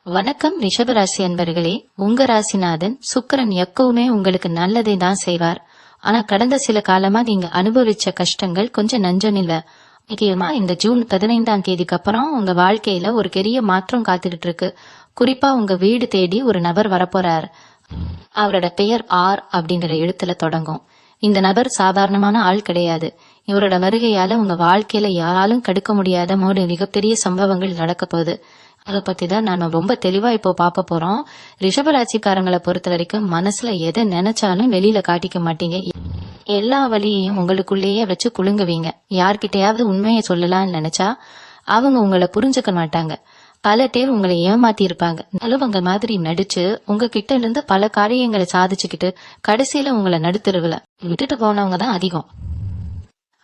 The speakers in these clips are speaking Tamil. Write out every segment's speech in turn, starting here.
வணக்கம் ரிஷபராசி அன்பர்களே. உங்க ராசிநாதன் சுக்கிரன் எப்பவுமே உங்களுக்கு நல்லதை தான் செய்வார். ஆனா கடந்த சில காலமா நீங்க அனுபவிச்ச கஷ்டங்கள் கொஞ்சம் நஞ்சம் இல்ல. முக்கியமா இந்த ஜூன் 15ஆம் தேதிக்கு அப்புறம் உங்க வாழ்க்கையில ஒரு பெரிய மாற்றம் காத்துக்கிட்டு இருக்கு. குறிப்பா உங்க வீடு தேடி ஒரு நபர் வரப்போறார். அவரோட பெயர் ஆர் அப்படிங்கிற எழுத்துல தொடங்கும். இந்த நபர் சாதாரணமான ஆள் கிடையாது. இவரோட வருகையால உங்க வாழ்க்கையில யாராலும் தடுக்க முடியாத மூணு மிகப்பெரிய சம்பவங்கள் நடக்க போகுது. அதை பத்தி தான் நாம ரொம்ப தெளிவா இப்போ பார்க்க போறோம். ரிஷபராசிக்காரங்களை பொறுத்த வரைக்கும் மனசுல எதை நினைச்சாலும் வெளியில காட்டிக்க மாட்டீங்க. எல்லா வழியையும் உங்களுக்குள்ளேயே வச்சு குலுங்குவீங்க. யார்கிட்டயாவது உண்மையை சொல்லலாம்னு நினைச்சா அவங்க உங்களை புரிஞ்சுக்க மாட்டாங்க. பல பேர் உங்களை ஏமாத்தி இருப்பாங்க. நல்லவங்க மாதிரி நடிச்சு உங்ககிட்ட இருந்து பல காரியங்களை சாதிச்சுக்கிட்டு கடைசியில உங்களை நடுத்தருவுல விட்டுட்டு போனவங்க தான் அதிகம்.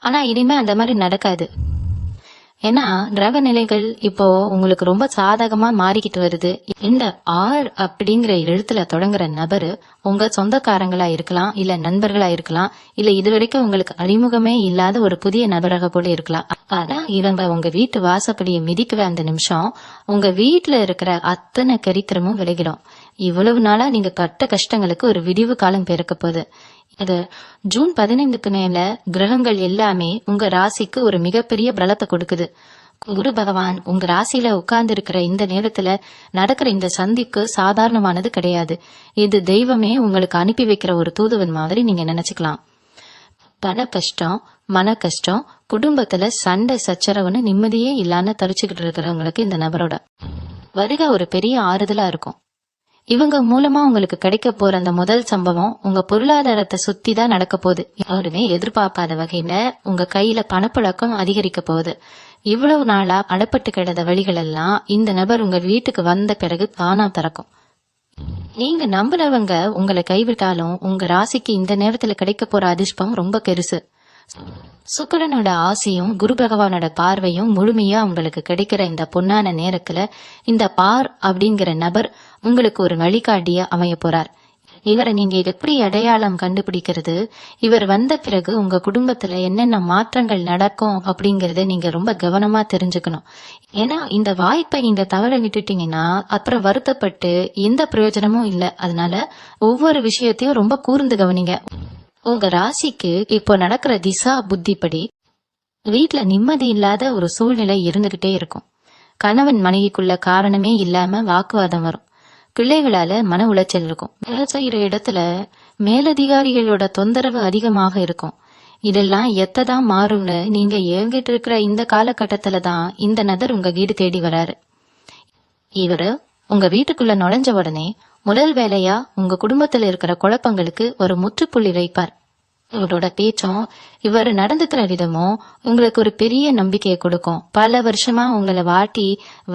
ஆனா இனிமே அந்த மாதிரி நடக்காது. ஏன்னா கிரக நிலைகள் இப்போ உங்களுக்கு ரொம்ப சாதகமா மாறிக்கிட்டு வருது. இந்த ஆர் அப்படிங்கிற எழுத்துல தொடங்குற நபரு உங்க சொந்தக்காரங்களா இருக்கலாம், இல்ல நண்பர்களா இருக்கலாம், இல்ல இதுவரைக்கும் உங்களுக்கு அறிமுகமே இல்லாத ஒரு புதிய நபராக கூட இருக்கலாம். ஆனா இவங்க உங்க வீட்டு வாசப்படியை மிதிக்கிற அந்த நிமிஷம் உங்க வீட்டுல இருக்கிற அத்தனை கரித்திரமும் விலகிடும். இவ்வளவு நாளா நீங்க பட்ட கஷ்டங்களுக்கு ஒரு விடிவு காலம் பிறக்க போகுது. இது ஜூன் 15க்கு மேல கிரகங்கள் எல்லாமே உங்க ராசிக்கு ஒரு மிகப்பெரிய பலத்தை கொடுக்குது. குரு பகவான் உங்க ராசியில உட்கார்ந்து இருக்கிற இந்த நேரத்துல நடக்கிற இந்த சந்திப்பு சாதாரணமானது கிடையாது. இது தெய்வமே உங்களுக்கு அனுப்பி வைக்கிற ஒரு தூதுவன் மாதிரி நீங்க நினைச்சுக்கலாம். பண கஷ்டம், மன கஷ்டம், குடும்பத்துல சண்டை சச்சரவுன்னு நிம்மதியே இல்லாம தரிச்சுக்கிட்டு இருக்கிறவங்களுக்கு இந்த நபரோட வருகை ஒரு பெரிய ஆறுதலா இருக்கும். இவங்க மூலமா உங்களுக்கு கிடைக்க போற அந்த முதல் சம்பவம் உங்க பொருளாதாரத்தை சுத்தி தான் நடக்க போகுது. யாருமே எதிர்பார்க்காத வகையில உங்க கையில பணப்புழக்கம் அதிகரிக்க போகுது. இவ்வளவு நாளா அடப்பட்டு கிடந்த வழிகள் எல்லாம் இந்த நபர் உங்க வீட்டுக்கு வந்த பிறகு தானா திறக்கும். நீங்க நம்பினவங்க உங்களை கைவிட்டாலும் உங்க ராசிக்கு இந்த நேரத்துல கிடைக்க போற அதிர்ஷ்டம் ரொம்ப பெருசு. சுக்கிரனோட ஆசையும் குரு பகவானோட பார்வையும் முழுமையா உங்களுக்கு கிடைக்கிற இந்த பொன்னான நேரத்துல இந்த பார் அப்படிங்கிற நபர் உங்களுக்கு ஒரு வழிகாட்டிய அமைய போறார். இவரை நீங்க எப்படி அடையாளம் கண்டுபிடிக்கிறது, இவர் வந்த பிறகு உங்க குடும்பத்துல என்னென்ன மாற்றங்கள் நடக்கும் அப்படிங்கறத நீங்க ரொம்ப கவனமா தெரிஞ்சுக்கணும். ஏன்னா இந்த வாய்ப்பை நீங்க தவற விட்டுட்டீங்கன்னா அப்புறம் வருத்தப்பட்டு எந்த பிரயோஜனமும் இல்லை. அதனால ஒவ்வொரு விஷயத்தையும் ரொம்ப கூர்ந்து கவனிங்க. உங்க ராசிக்கு இப்போ நடக்கிற திசா புத்திப்படி வீட்டுல நிம்மதி இல்லாத ஒரு சூழ்நிலை இருந்துகிட்டே இருக்கும். கணவன் மனைவிக்குள்ள காரணமே இல்லாம வாக்குவாதம் வரும். பிள்ளைகளால மன உளைச்சல் இருக்கும். வேலை செய்யற இடத்துல மேலதிகாரிகளோட தொந்தரவு அதிகமாக இருக்கும். இதெல்லாம் எத்ததான் மாறும்னு நீங்க ஏங்கிட்டு இருக்கிற இந்த காலகட்டத்துலதான் இந்த நபர் உங்க வீடு தேடி வராரு. இவரு உங்க வீட்டுக்குள்ள நுழைஞ்ச உடனே முதல் வேலையா உங்க குடும்பத்துல இருக்கிற குழப்பங்களுக்கு ஒரு முற்றுப்புள்ளி வைப்பார். இவரோட பேச்சும் இவர் நடந்துக்கிற விதமும் உங்களுக்கு ஒரு பெரிய நம்பிக்கையை கொடுக்கும். பல வருஷமா உங்களை வாட்டி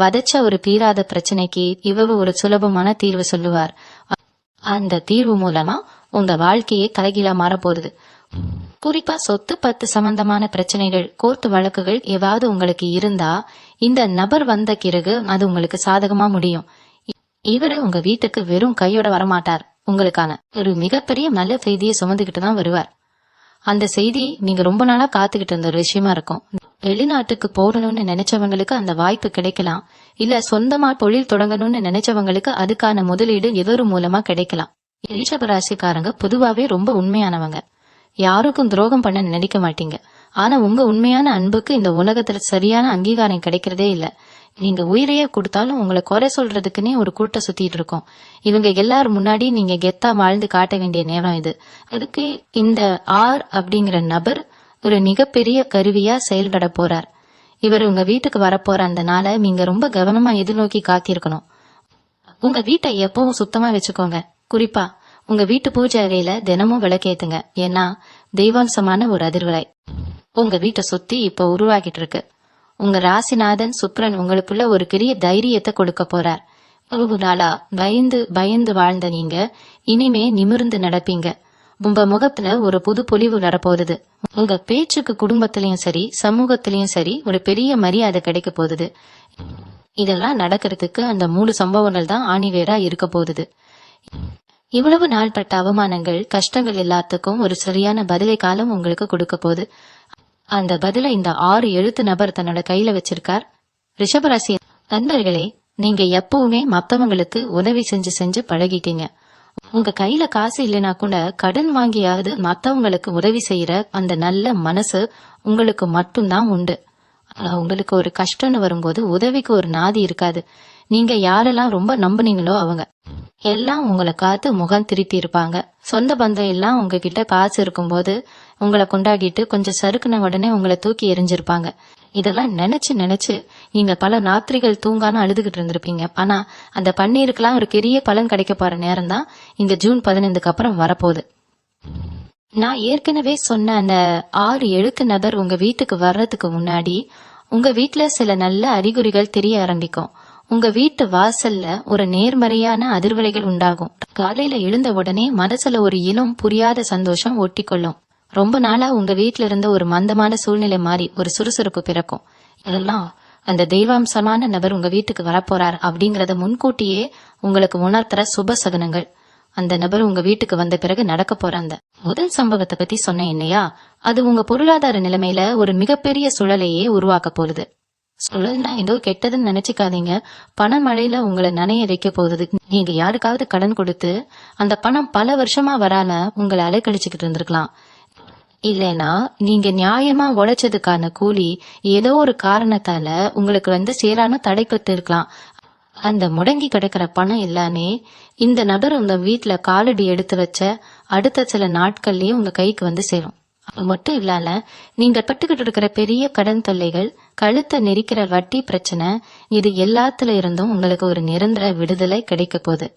வதச்ச ஒரு தீராத பிரச்சனைக்கு இவர் ஒரு சுலபமான தீர்வு சொல்லுவார். அந்த தீர்வு மூலமா உங்க வாழ்க்கையே தலைகீழா மாறப்போகுது. குறிப்பா சொத்து பத்து சம்பந்தமான பிரச்சனைகள், கோர்ட்டு வழக்குகள் ஏதாவது உங்களுக்கு இருந்தா இந்த நபர் வந்த பிறகு அது உங்களுக்கு சாதகமா முடியும். இவரு உங்க வீட்டுக்கு வெறும் கையோட வரமாட்டார். உங்களுக்கான ஒரு மிகப்பெரிய நல்ல செய்தியை சுமந்துகிட்டு தான் வருவார். அந்த செய்தி நீங்க ரொம்ப நாளா காத்துக்கிட்டு இருந்த ஒரு விஷயமா இருக்கும். வெளிநாட்டுக்கு போகணும்னு நினைச்சவங்களுக்கு அந்த வாய்ப்பு கிடைக்கலாம். இல்ல சொந்தமா தொழில் தொடங்கணும்னு நினைச்சவங்களுக்கு அதுக்கான முதலீடு எவரு மூலமா கிடைக்கலாம். ரிஷபராசிக்காரங்க பொதுவாவே ரொம்ப உண்மையானவங்க. யாருக்கும் துரோகம் பண்ண நினைக்க மாட்டீங்க. ஆனா உங்க உண்மையான அன்புக்கு இந்த உலகத்துல சரியான அங்கீகாரம் கிடைக்கிறதே இல்ல. நீங்க உயிரையே கொடுத்தாலும் உங்களை குறை சொல்றதுக்குன்னே ஒரு கூட்டம் சுத்திட்டு இருக்கோம். இவங்க எல்லாரும் முன்னாடி நீங்க கெத்தா வாழ்ந்து காட்ட வேண்டிய நேரம் இது. அதுக்கு இந்த ஆர் அப்படிங்கிற நபர் ஒரு மிகப்பெரிய கருவியா செயல்பட போறார். இவர் உங்க வீட்டுக்கு வரப்போற அந்த நாளை நீங்க ரொம்ப கவனமா எதிர்நோக்கி காத்திருக்கணும். உங்க வீட்டை எப்பவும் சுத்தமா வச்சுக்கோங்க. குறிப்பா உங்க வீட்டு பூஜை அறையில தினமும் விளக்கேத்துங்க. ஏன்னா தெய்வாம்சமான ஒரு அதிர்வலை உங்க வீட்டை சுத்தி இப்ப உருவாகிட்டு இருக்கு. உங்க ராசிநாதன் சுக்கிரன் உங்களுக்குள்ள ஒரு பெரிய தைரியத்தை கொடுக்க போறார். ஒரு நாளா பயந்து பயந்து வாழ்ந்த நீங்க இனிமே நிமிர்ந்து நடப்பீங்க. உங்க முகத்துல ஒரு புது பொலிவு வரப்போகுது. உங்க பேச்சுக்கு குடும்பத்திலயும் சரி சமூகத்திலயும் சரி ஒரு பெரிய மரியாதை கிடைக்க போகுது. இதெல்லாம் நடக்கிறதுக்கு அந்த 3 சம்பவங்கள் தான் ஆணிவேரா இருக்க போகுது. இவ்வளவு நாள் பட்ட அவமானங்கள் கஷ்டங்கள் எல்லாத்துக்கும் ஒரு சரியான பதிலை காலம் உங்களுக்கு கொடுக்க போகுது. அந்த பதில இந்த 6 எழுத்து நபர் தன்னோட கையில வச்சிருக்கார். ரிஷபராசி நண்பர்களே, நீங்க எப்பவுமே மத்தவங்களுக்கு உதவி செஞ்சு செஞ்சு பழகிட்டீங்க. உங்க கையில காசு இல்லைனா கூட கடன் வாங்கியாவது மத்தவங்களுக்கு உதவி செய்யற அந்த நல்ல மனசு உங்களுக்கு மட்டும்தான் உண்டு. ஆனா உங்களுக்கு ஒரு கஷ்டம்னு வரும்போது உதவிக்கு ஒரு நாதி இருக்காது. நீங்க யாரெல்லாம் ரொம்ப நம்புனீங்களோ அவங்க எல்லாம் உங்களை காத்து முகம் திருப்பி இருப்பாங்க. சொந்த பந்தம் எல்லாம் உங்ககிட்ட காசு இருக்கும்போது உங்களை கொண்டாடிட்டு கொஞ்சம் சறுக்குன உடனே உங்களை தூக்கி எறிஞ்சிருப்பாங்க. இதெல்லாம் நினைச்சு நினைச்சு நீங்க பல ராத்திரிகள் தூங்காம அழுதுகிட்டு இருந்திருப்பீங்க. ஆனா அந்த பன்னீருக்கெல்லாம் ஒரு பெரிய பலன் கிடைக்க போற நேரம் தான் இந்த ஜூன் 15க்கு அப்புறம் வரப்போகுது. நான் ஏற்கனவே சொன்ன அந்த 6 எழுத்து நபர் உங்க வீட்டுக்கு வர்றதுக்கு முன்னாடி உங்க வீட்டுல சில நல்ல அறிகுறிகள் தெரிய ஆரம்பிக்கும். உங்க வீட்டு வாசல்ல ஒரு நேர்மறையான அதிர்வலைகள் உண்டாகும். காலையில எழுந்த உடனே மனசுல ஒரு இனம் புரியாத சந்தோஷம் ஒட்டிக்கொள்ளும். ரொம்ப நாளா உங்க வீட்டுல இருந்த ஒரு மந்தமான சூழ்நிலை மாறி ஒரு சுறுசுறுப்பு பிறக்கும். இதெல்லாம் அந்த தெய்வாம்சமான நபர் உங்க வீட்டுக்கு வரப்போறார் அப்படிங்கறத முன்கூட்டியே உங்களுக்கு உணர்த்துற சுப சகுனங்கள். அந்த நபர் உங்க வீட்டுக்கு வந்த பிறகு நடக்க போற அந்த முதல் சம்பவத்தை பத்தி சொன்னேன் இல்லையா, அது உங்க பொருளாதார நிலைமையில ஒரு மிகப்பெரிய சுழலையே உருவாக்க போகுது. சுழல்னா ஏதோ கெட்டதுன்னு நினைச்சுக்காதீங்க. பண மழையில உங்களை நனைய வைக்க போகுது. நீங்க யாருக்காவது கடன் கொடுத்து அந்த பணம் பல வருஷமா வராம உங்களை அலைக்கழிச்சுக்கிட்டு இருந்திருக்கலாம். இல்லைன்னா நீங்க நியாயமா உழைச்சதுக்கான கூலி ஏதோ ஒரு காரணத்தால உங்களுக்கு சேரான தடைப்பட்டு இருக்கலாம். அந்த முடங்கி கிடக்கிற பணம் எல்லாமே இந்த நபர் உங்க வீட்டுல காலடி எடுத்து வச்ச அடுத்த சில நாட்கள்லயே உங்க கைக்கு சேரும். அது மட்டும் இல்லாம நீங்க பட்டுக்கிட்டு இருக்கிற பெரிய கடன் தொல்லைகள், கழுத்தை நெரிக்கிற வட்டி பிரச்சனை, இது எல்லாத்துல இருந்தும் உங்களுக்கு ஒரு நிரந்தர விடுதலை கிடைக்க போகுது.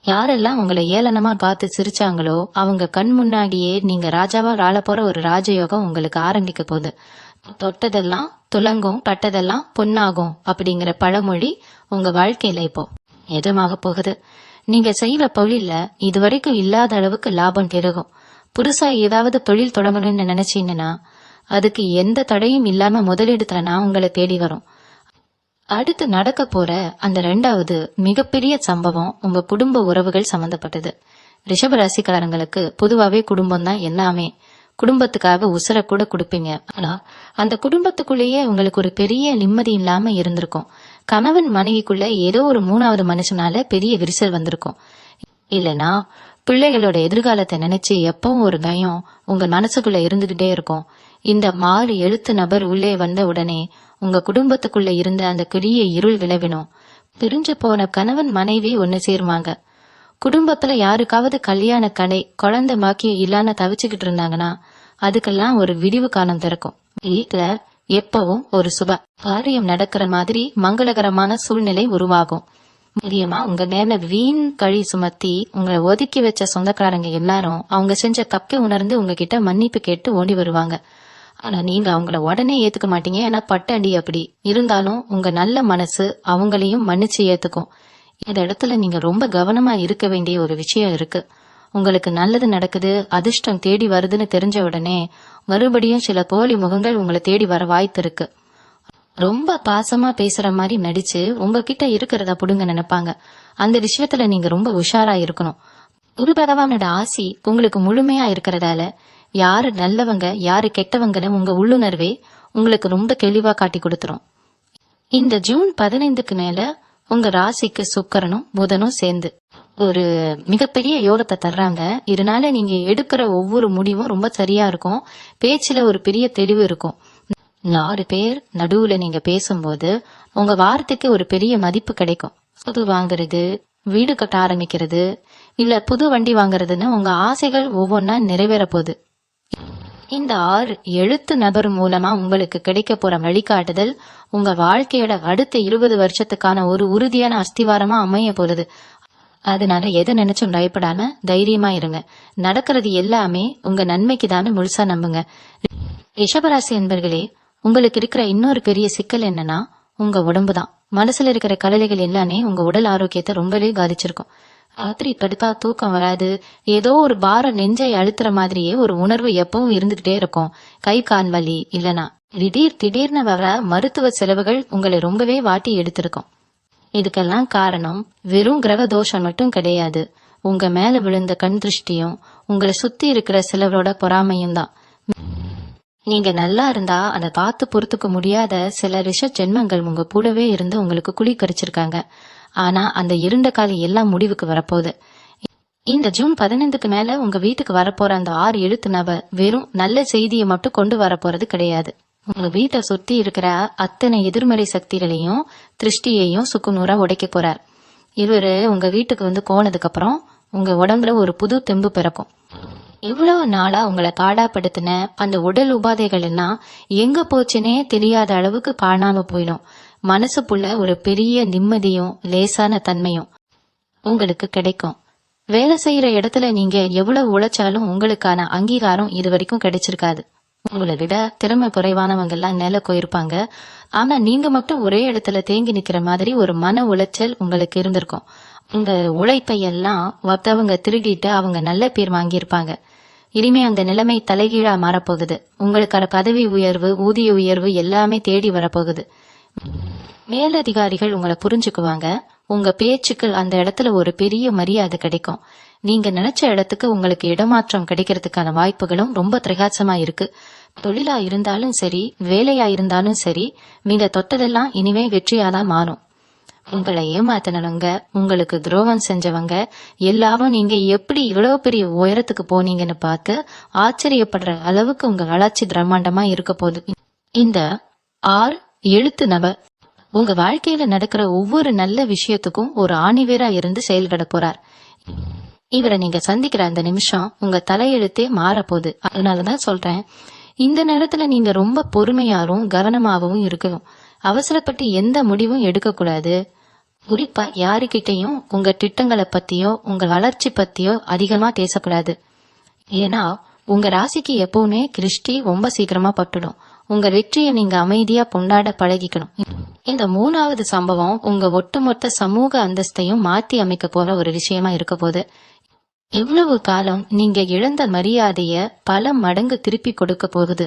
யாரெல்லாம் உங்களை ஏளனமா பார்த்து சிரிச்சாங்களோ அவங்க கண் முன்னாடியே நீங்க ராஜாவா ஆள போற ஒரு ராஜயோகம் உங்களுக்கு ஆரம்பிக்க போகுது. தொட்டதெல்லாம் துலங்கும், பட்டதெல்லாம் பொன்னாகும் அப்படிங்கிற பழமொழி உங்க வாழ்க்கையில இப்போ நிஜமாக போகுது. நீங்க செய்யற தொழில இதுவரைக்கும் இல்லாத அளவுக்கு லாபம் பெருகும். புதுசா ஏதாவது தொழில் தொடங்கணும்னு நினைச்சீங்கன்னா அதுக்கு எந்த தடையும் இல்லாம முதலீடு தரனா உங்களை தேடி வரும். அடுத்து நடக்க போற அந்த 2வது மிகப்பெரிய சம்பவம் உங்க குடும்ப உறவுகள் சம்பந்தப்பட்டது. ரிஷப ராசிக்காரங்களுக்கு பொதுவாவே குடும்பம் தான் எல்லாமே. குடும்பத்துக்காக உசுர கூட கொடுப்பீங்க. ஆனா அந்த குடும்பத்துக்குள்ளேயே உங்களுக்கு ஒரு பெரிய நிம்மதி இல்லாம இருந்திருக்கும். கணவன் மனைவிக்குள்ள ஏதோ ஒரு 3வது மனுஷனால பெரிய விரிசல் வந்திருக்கும். இல்லனா பிள்ளைகளோட எதிர்காலத்தை நினைச்சு எப்பவும் ஒரு பயம் உங்க மனசுக்குள்ள இருந்துகிட்டே இருக்கும். இந்த 6 எழுத்து நபர் உள்ளே வந்த உடனே உங்க குடும்பத்துக்குள்ள இருந்த அந்த பெரிய இருள் விளைவினும். பிரிஞ்சு போன கணவன் மனைவி ஒன்னு சேருவாங்க. குடும்பத்துல யாருக்காவது கல்யாண கடை குழந்தை பாக்கியம் இல்லாம தவிச்சுக்கிட்டு இருந்தாங்கன்னா அதுக்கெல்லாம் ஒரு விடிவு காலம் திறக்கும். வீட்டுல எப்பவும் ஒரு சுப காரியம் நடக்கிற மாதிரி மங்களகரமான சூழ்நிலை உருவாகும். முக்கியமா உங்க மேல வீண் கழி சுமத்தி உங்களை ஒதுக்கி வச்ச சொந்தக்காரங்க எல்லாரும் அவங்க செஞ்ச தப்பை உணர்ந்து உங்ககிட்ட மன்னிப்பு கேட்டு ஓடி வருவாங்க. ஆனா நீங்க அவங்கள உடனே ஏத்துக்க மாட்டீங்க. ஏன்னா பட்டடி அப்படி இருந்தாலும் உங்க நல்ல மனசு அவங்களையும் மன்னிச்சு ஏத்துக்கும். இந்த இடத்துல நீங்க ரொம்ப கவனமா இருக்க வேண்டிய ஒரு விஷயம் இருக்கு. உங்களுக்கு நல்லது நடக்குது, அதிர்ஷ்டம் தேடி வருதுன்னு தெரிஞ்ச உடனே மறுபடியும் சில போலி முகங்கள் உங்களை தேடி வர வாய்ப்பு இருக்கு. ரொம்ப பாசமா பேசுற மாதிரி நடிச்சு உங்ககிட்ட இருக்கிறத புடுங்க நினைப்பாங்க. அந்த விஷயத்துல நீங்க ரொம்ப உஷாரா இருக்கணும். குரு பகவானோட ஆசி உங்களுக்கு முழுமையா இருக்கிறதால யாரு நல்லவங்க யாரு கெட்டவங்கன்னு உங்க உள்ளுணர்வே உங்களுக்கு ரொம்ப தெளிவா காட்டி கொடுத்துரும். இந்த ஜூன் 15க்கு மேல உங்க ராசிக்கு சுக்கிரனும் புதனும் சேர்ந்து ஒரு மிகப்பெரிய யோகத்தை தர்றாங்க. இதனால நீங்க எடுக்கிற ஒவ்வொரு முடிவும் ரொம்ப சரியா இருக்கும். பேச்சுல ஒரு பெரிய தெளிவு இருக்கும். 4 பேர் நடுவுல நீங்க பேசும்போது உங்க வார்த்தைக்கு ஒரு பெரிய மதிப்பு கிடைக்கும். புது வாங்குறது, வீடு கட்ட ஆரம்பிக்கிறது, இல்ல புது வண்டி வாங்குறதுன்னு உங்க ஆசைகள் ஒவ்வொன்னா நிறைவேற போகுது. இந்த 6 எழுத்து நபர் மூலமா உங்களுக்கு கிடைக்க போற வழிகாட்டுதல் உங்க வாழ்க்கையோட அடுத்த 20 வருஷத்துக்கான ஒரு உறுதியான அஸ்திவாரமா அமைய போகுது. அதனால எதை நினைச்சும் பயப்படாம தைரியமா இருங்க. நடக்கிறது எல்லாமே உங்க நன்மைக்கு தானே முழுசா நம்புங்க. ரிஷபராசி என்பர்களே, உங்களுக்கு இருக்கிற இன்னொரு பெரிய சிக்கல் என்னன்னா உங்க உடம்புதான். மனசுல இருக்கிற கவலைகள் எல்லாமே உங்க உடல் ஆரோக்கியத்தை ரொம்பவே பாதிச்சிருக்கும். ராத்திரி படுத்தா தூக்கம் வராது, ஏதோ ஒரு பாரம் நெஞ்சை அழுத்துற மாதிரியே ஒரு உணர்வு எப்பவும் இருந்துகிட்டே இருக்கும். கை கால் வலி, இல்லனா திடீர்னு வர மருத்துவ செலவுகள் உங்களை ரொம்பவே வாட்டி எடுத்திருக்கும். இதுக்கெல்லாம் காரணம் வெறும் கிரக தோஷம் மட்டும் கிடையாது. உங்க மேல விழுந்த கண் திருஷ்டியும் உங்களை சுத்தி இருக்கிற சிலரோட பொறாமையும் தான். நீங்க நல்லா இருந்தா அதை பார்த்து பொறுத்துக்க முடியாத சில ரிஷ ஜென்மங்கள் உங்க கூடவே இருந்து உங்களுக்கு குழி கரிச்சிருக்காங்க. ஆனா அந்த இருண்ட காலம் எல்லாம் முடிவுக்கு வரப்போகுது. இந்த ஜூன் 15க்கு மேல உங்க வீட்டுக்கு வரப்போற அந்த 6 எழுத்து நபர் வெறும் நல்ல செய்தியை மட்டும் கொண்டு வரப்போறது கிடையாது. உங்க வீட்டை சுத்தி இருக்கிற அத்தனை எதிர்மறை சக்திகளையும் திருஷ்டியையும் சுக்குநூறா உடைக்க போறார். இவரு உங்க வீட்டுக்கு வந்து போனதுக்கு அப்புறம் உங்க உடம்புல ஒரு புது தெம்பு பிறக்கும். இவ்வளவு நாளா உங்களை காடாப்படுத்தின அந்த உடல் உபாதைகள் எல்லாம் எங்க போச்சுன்னே தெரியாத அளவுக்கு காணாம போயிடும். மனசுக்குள்ள ஒரு பெரிய நிம்மதியும் லேசான தன்மையும் உங்களுக்கு கிடைக்கும். வேலை செய்யற இடத்துல நீங்க எவ்வளவு உழைச்சாலும் உங்களுக்கான அங்கீகாரம் இது வரைக்கும் கிடைச்சிருக்காது. உங்களை விட திறமை குறைவானவங்க எல்லாம் மேல போயிருப்பாங்க. ஆனா நீங்க மட்டும் ஒரே இடத்துல தேங்கி நிக்கிற மாதிரி ஒரு மன உளைச்சல் உங்களுக்கு இருந்திருக்கும். உங்க உழைப்பை எல்லாம் மத்தவங்க திருடிட்டு அவங்க நல்ல பேர் வாங்கியிருப்பாங்க. இனிமே அந்த நிலைமை தலைகீழா மாறப்போகுது. உங்களுக்கான பதவி உயர்வு, ஊதிய உயர்வு எல்லாமே தேடி வரப்போகுது. மேலதிகாரிகள் உங்களை புரிஞ்சுக்குவாங்க. உங்க பேச்சுக்கு அந்த இடத்துல ஒரு பெரிய மரியாதை கிடைக்கும். நீங்க நினைச்ச இடத்துக்கு உங்களுக்கு இடமாற்றம் கிடைக்கிறதுக்கான வாய்ப்புகளும் ரொம்ப பிரகாசமா இருக்கு. தொழிலா இருந்தாலும் சரி, வேலையா இருந்தாலும் சரி, நீங்க தொட்டதெல்லாம் இனிமே வெற்றியாதான் மாறும். உங்களை ஏமாத்தினவங்க, உங்களுக்கு துரோகம் செஞ்சவங்க எல்லாரும் நீங்க எப்படி இவ்வளவு பெரிய உயரத்துக்கு போனீங்கன்னு பார்த்து ஆச்சரியப்படுற அளவுக்கு உங்க வளர்ச்சி பிரம்மாண்டமா இருக்க போகுது. இந்த 6 எழுத்து நபர் உங்க வாழ்க்கையில நடக்கிற ஒவ்வொரு நல்ல விஷயத்துக்கும் ஒரு ஆணிவேரா இருந்து செயல்பட போறார். இவரை நீங்க சந்திக்கிற அந்த நிமிஷம் உங்க தலையெழுத்தே மாறப்போகுது. அதனாலதான் சொல்றேன், இந்த நேரத்துல நீங்க ரொம்ப பொறுமையாவும் கவனமாகவும் இருக்கணும். அவசரப்பட்டு எந்த முடிவும் எடுக்க கூடாது. குறிப்பா யாருக்கிட்டையும் உங்க திட்டங்களை பத்தியோ உங்க வளர்ச்சி பத்தியோ அதிகமா பேசக்கூடாது. ஏன்னா உங்க ராசிக்கு எப்பவுமே திருஷ்டி ரொம்ப சீக்கிரமா பட்டுடும். உங்க வெற்றியை நீங்க அமைதியா கொண்டாட பழகிக்கணும். இந்த 3வது சம்பவம் உங்க ஒட்டுமொத்த சமூக அந்தஸ்தையும் மாத்தி அமைக்க போற ஒரு விஷயமா இருக்க போது. எவ்வளவு காலம் நீங்க இழந்த மரியாதைய பல மடங்கு திருப்பி கொடுக்க போகுது.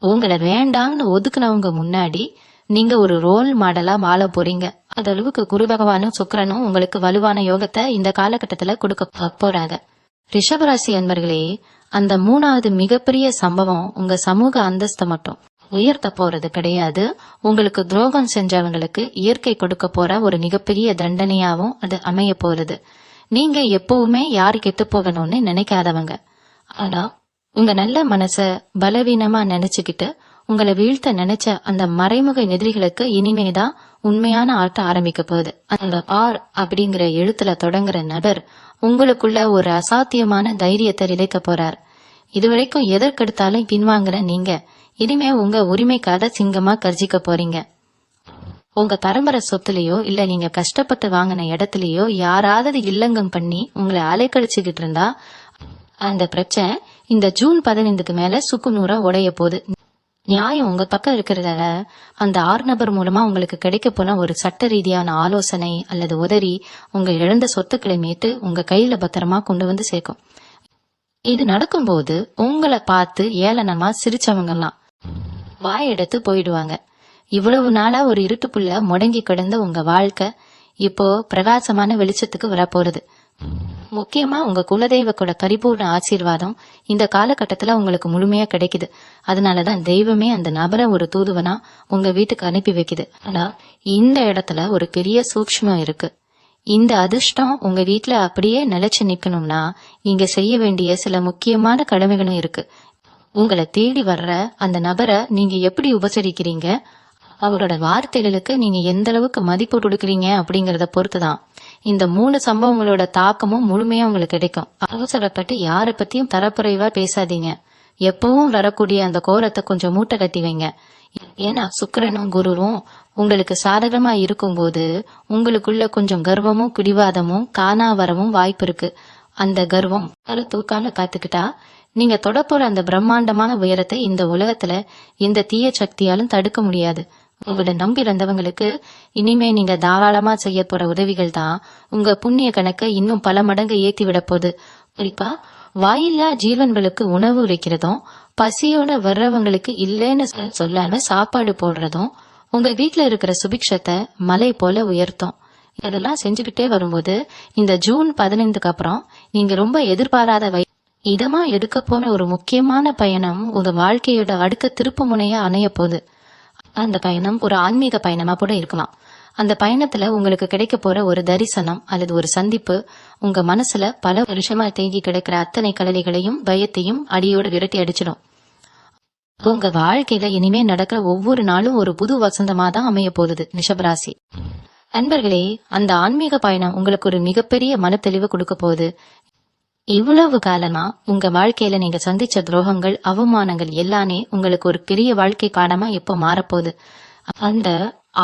உங்களை வேண்டாம்னு ஒதுக்குனவங்க முன்னாடி நீங்க ஒரு ரோல் மாடலா வாழ போறீங்க. அது அளவுக்கு குரு பகவானும் சுக்கிரனும் உங்களுக்கு வலுவான யோகத்தை இந்த காலகட்டத்துல கொடுக்க போறாங்க. ரிஷபராசி அன்பர்களே, அந்த 3வது மிகப்பெரிய சம்பவம் உங்க சமூக அந்தஸ்தை மட்டும் உயர்த்த போறது கிடையாது. உங்களுக்கு துரோகம் செஞ்சவங்களுக்கு இயற்கை கொடுக்க போற ஒரு மிகப்பெரிய தண்டனையாவும் அது அமைய போறது. நீங்க எப்பவுமே யாரு கெட்டு போகணும்னு நினைக்காதவங்க. ஆனா உங்க நல்ல மனச பலவீனமா நினைச்சுக்கிட்டு உங்களை வீழ்த்த நினைச்ச அந்த மறைமுக எதிரிகளுக்கு இனிமேதான் உண்மையான ஆட்டம் ஆரம்பிக்க போகுது. அந்த ஆர் அப்படிங்கிற எழுத்துல தொடங்குற நபர் உங்களுக்குள்ள ஒரு அசாத்தியமான தைரியத்தை விதைக்க போறார். இதுவரைக்கும் எதற்கெடுத்தாலும் பின்வாங்குற நீங்க இனிமே உங்க உரிமைக்காக சிங்கமா கர்ஜிக்க போறீங்க. உங்க பரம்பரை சொத்துலயோ இல்ல நீங்க கஷ்டப்பட்டு வாங்கின இடத்துலயோ யாராவது இல்லங்கம் பண்ணி உங்களை அலைக்கழிச்சுக்கிட்டு இருந்தா அந்த பிரச்சனை இந்த ஜூன் 15க்கு மேல சுக்குநூறா உடைய போகுது. நியாயம் உங்க பக்கம் இருக்கிறதால அந்த 6 நபர் மூலமா உங்களுக்கு கிடைக்க போன ஒரு சட்ட ரீதியான ஆலோசனை அல்லது உதவி உங்க இழந்த சொத்துக்களை மீட்டு உங்க கையில பத்திரமா கொண்டு வந்து சேர்க்கும். இது நடக்கும்போது உங்களை பார்த்து ஏளனமா சிரிச்சவங்கெல்லாம் வாயெடுத்து போயிடுவாங்க. இவ்வளவு நாளா ஒரு இருட்டுக்குள்ள முடங்கி கிடந்த உங்க வாழ்க்கை இப்போ பிரகாசமான வெளிச்சத்துக்கு வரப்போறது. முக்கியமா உங்க குலதெய்வத்தோட பரிபூர்ண ஆசீர்வாதம் இந்த காலகட்டத்துல உங்களுக்கு முழுமையா கிடைக்குது. அதனாலதான் தெய்வமே அந்த நபரை ஒரு தூதுவனா உங்க வீட்டுக்கு அனுப்பி வைக்குது. ஆனா இந்த இடத்துல ஒரு பெரிய சூக்ஷ்மம் இருக்கு. இந்த அதிர்ஷ்டம் உங்க வீட்டுல அப்படியே நிலைச்சு நிக்கணும்னா நீங்க செய்ய வேண்டிய சில முக்கியமான கடமைகளும் இருக்கு. உங்களை தேடி வர்ற அந்த நபரை நீங்க எப்படி உபசரிக்கிறீங்க, அவரோட வார்த்தைகளுக்கு நீங்க எந்த அளவுக்கு மதிப்பு கொடுக்குறீங்க அப்படிங்கறத பொறுத்துதான் இந்த 3 சம்பவங்களோட தாக்கமும் முழுமையா உங்களுக்கு கிடைக்கும். அவசரப்பட்டு யாரை பத்தியும் தரக்குறைவா பேசாதீங்க. எப்பவும் வரக்கூடிய அந்த கோரத்தை கொஞ்சம் மூட்டை கட்டி வைங்க. ஏன்னா சுக்கிரனும் குருவும் உங்களுக்கு சாதகமா இருக்கும்போது உங்களுக்குள்ள கொஞ்சம் கர்வமும் பிடிவாதமும் காணா வரவும் வாய்ப்பு இருக்கு. அந்த கர்வம் தூக்கால காத்துக்கிட்டா நீங்க தொடப்போற அந்த பிரம்மாண்டமான உயரத்தை இந்த உலகத்துல எந்த தீய சக்தியாலும் தடுக்க முடியாது. உங்களை நம்பி இருந்தவங்களுக்கு இனிமே நீங்க தாராளமா செய்ய போற உதவிகள் தான் உங்க புண்ணிய கணக்கை இன்னும் பல மடங்கு ஏத்தி விட போகுது. குறிப்பா வாயில்லா ஜீவன்களுக்கு உணவு உரைக்கிறதும் பசியோட வர்றவங்களுக்கு இல்லைன்னு சொல்லாம சாப்பாடு போடுறதும் உங்க வீட்டுல இருக்கிற சுபிக்ஷத்தை மலை போல உயர்த்தும். இதெல்லாம் செஞ்சுக்கிட்டே வரும்போது இந்த ஜூன் 15க்கு அப்புறம் நீங்க ரொம்ப எதிர்பாராத இதமா எடுக்க போன ஒரு முக்கியமான பயணம் உங்க வாழ்க்கையோட அடுத்த திருப்பு முனையா அமைய போகுது. அந்த பயணம் ஒரு ஆன்மீக பயணமா கூட இருக்கலாம். அந்த பயணத்துல உங்களுக்கு கிடைக்க போற ஒரு தரிசனம் அல்லது ஒரு சந்திப்பு உங்க மனசுல பல வருஷமா தேங்கி கிடக்கிற அத்தனை கவலைகளையும் பயத்தையும் அடியோடு விரட்டி அடிச்சிடும். உங்க வாழ்க்கையில இனிமே நடக்கிற ஒவ்வொரு நாளும் ஒரு புது வசந்தமா தான் அமைய போகுது ரிஷபராசி அன்பர்களே. அந்த ஆன்மீக பயணம் உங்களுக்கு ஒரு மிகப்பெரிய மனத்தெளிவு கொடுக்க போகுது. இவ்வளவு காலமா உங்க வாழ்க்கையில நீங்க சந்திச்ச துரோகங்கள் அவமானங்கள் எல்லாமே உங்களுக்கு ஒரு பெரிய வாழ்க்கை பாடமா இப்போ மாறப்போகுது. அந்த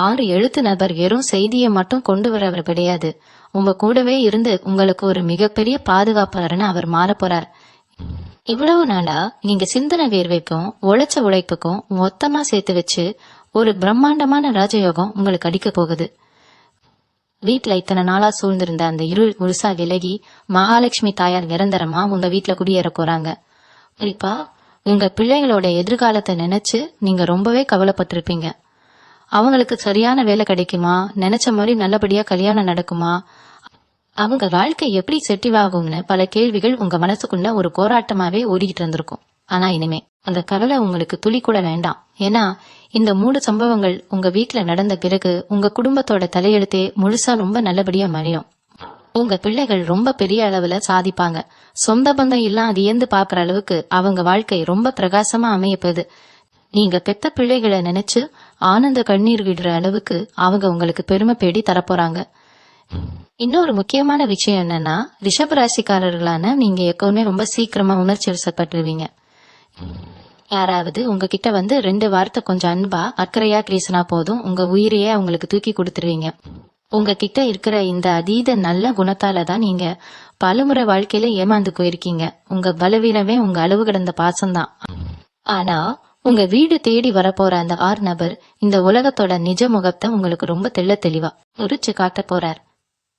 6 எழுத்து நபர் வெறும் செய்தியை மட்டும் கொண்டு வரவர் கிடையாது, உங்க கூடவே இருந்து உங்களுக்கு ஒரு மிகப்பெரிய பாதுகாப்பாளர்னு அவர் மாற போறார். இவ்வளவு நாளா நீங்க சிந்தனை வேர்வைக்கும் உழைச்ச உழைப்புக்கும் மொத்தமா சேர்த்து வச்சு ஒரு பிரம்மாண்டமான ராஜயோகம் உங்களுக்கு அடிக்க போகுது. வீட்டுல இத்தனை நாளா சூழ்ந்திருந்த அந்த இருள் முழுசா விலகி மகாலட்சுமி தாயார் நிரந்தரமா உங்க வீட்டுல குடியேற போறாங்க. குறிப்பா உங்க பிள்ளைகளோட எதிர்காலத்தை நினைச்சு நீங்க ரொம்பவே கவலைப்பட்டிருப்பீங்க. அவங்களுக்கு சரியான வேலை கிடைக்குமா, நினைச்ச மாதிரி நல்லபடியா கல்யாணம் நடக்குமா, அவங்க வாழ்க்கை எப்படி செட்டில் ஆகும்னு பல கேள்விகள் உங்க மனசுக்குள்ள ஒரு போராட்டமாவே ஓடிக்கிட்டு இருந்திருக்கும். ஆனா இனிமே அந்த கவலை உங்களுக்கு துளி கூட வேண்டாம். ஏன்னா இந்த 3 சம்பவங்கள் உங்க வீட்டுல நடந்த பிறகு உங்க குடும்பத்தோட தலையெழுத்தே முழுசா ரொம்ப நல்லபடியா மாறியும். உங்க பிள்ளைகள் ரொம்ப பெரிய அளவுல சாதிப்பாங்க. சொந்த பந்தம் எல்லாம் வியந்து பாக்குற அளவுக்கு அவங்க வாழ்க்கை ரொம்ப பிரகாசமா அமையப்போகுது. நீங்க பெத்த பிள்ளைகளை நினைச்சு ஆனந்த கண்ணீர் விடுற அளவுக்கு அவங்க உங்களுக்கு பெருமை பேடி தரப்போறாங்க. இன்னொரு முக்கியமான விஷயம் என்னன்னா, ரிஷபராசிக்காரர்களான நீங்க எப்பவுமே ரொம்ப சீக்கிரமா உணர்ச்சி வசப்பட்டுருவீங்க. யாராவது உங்ககிட்ட வந்து 2 வார்த்தை கொஞ்சம் அன்பா அக்கறையா பேசினா போதும் உங்க உயிரையே அவங்களுக்கு தூக்கி கொடுத்துருவீங்க. உங்ககிட்ட இருக்கிற இந்த அதீத நல்ல குணத்தாலதான் நீங்க பலமுறை வாழ்க்கையில ஏமாந்து போயிருக்கீங்க. உங்க பலவீனமே உங்க அளவு கடந்த பாசம்தான். ஆனா உங்க வீடு தேடி வரப்போற அந்த 6 நபர் இந்த உலகத்தோட நிஜ முகத்தை உங்களுக்கு ரொம்ப தெளிவா உரிச்சு காட்ட போறார்.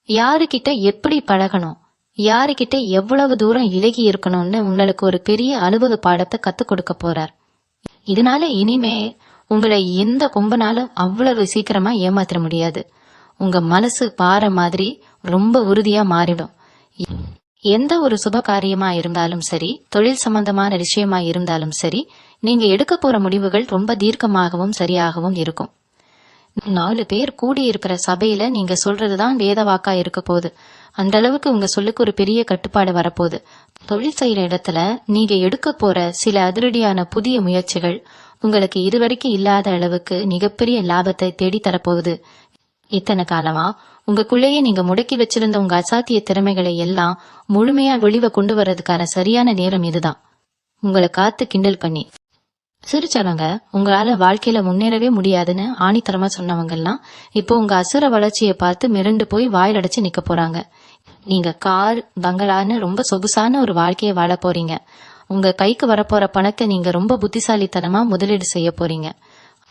யாருகிட்ட எப்படி பழகணும், யாருகிட்ட எவ்வளவு தூரம் இலகி இருக்கணும்னு உங்களுக்கு ஒரு பெரிய அனுபவ பாடத்தை கத்துக் கொடுக்க போறார். இதனால இனிமே உங்களை எந்த கொம்பனாலும் அவ்வளவு சீக்கிரமா ஏமாத்திர முடியாது. உங்க மனசு பாறை மாதிரி ரொம்ப உறுதியா மாறிடும். எந்த ஒரு சுப காரியமா இருந்தாலும் சரி, தொழில் சம்பந்தமான விஷயமா இருந்தாலும் சரி, நீங்க எடுக்க போற முடிவுகள் ரொம்ப தீர்க்கமாகவும் சரியாகவும் இருக்கும். 4 பேர் கூடி இருக்கிற சபையில நீங்க சொல்றதுதான் வேத வாக்கா இருக்க போகுது. அந்த அளவுக்கு உங்க சொல்லுக்கு ஒரு பெரிய கட்டுப்பாடு வரப்போகுது. தொழில் செய்யற இடத்துல நீங்க எடுக்க போற சில அதிரடியான புதிய முயற்சிகள் உங்களுக்கு இதுவரைக்கும் இல்லாத அளவுக்கு மிகப்பெரிய லாபத்தை தேடி தரப்போகுது. இத்தனை காலமா உங்களுக்குள்ளேயே நீங்க முடக்கி வச்சிருந்த உங்க அசாத்திய திறமைகளை எல்லாம் முழுமையா வெளிவ கொண்டு வர்றதுக்கான சரியான நேரம் இதுதான். உங்களை காத்து கிண்டல் பண்ணி சிரிச்சவங்க, உங்களால வாழ்க்கையில முன்னேறவே முடியாதுன்னு ஆணித்தரமா சொன்னவங்க எல்லாம் இப்போ உங்க அசுர வளர்ச்சியை பார்த்து மிரண்டு போய் வாயிலடைச்சு நிக்க போறாங்க. நீங்க கார் பங்களான்னு ரொம்ப சொகுசான ஒரு வாழ்க்கையை வாழ போறீங்க. உங்க கைக்கு வரப்போற பணத்தை நீங்க ரொம்ப புத்திசாலித்தனமா முதலீடு செய்ய போறீங்க.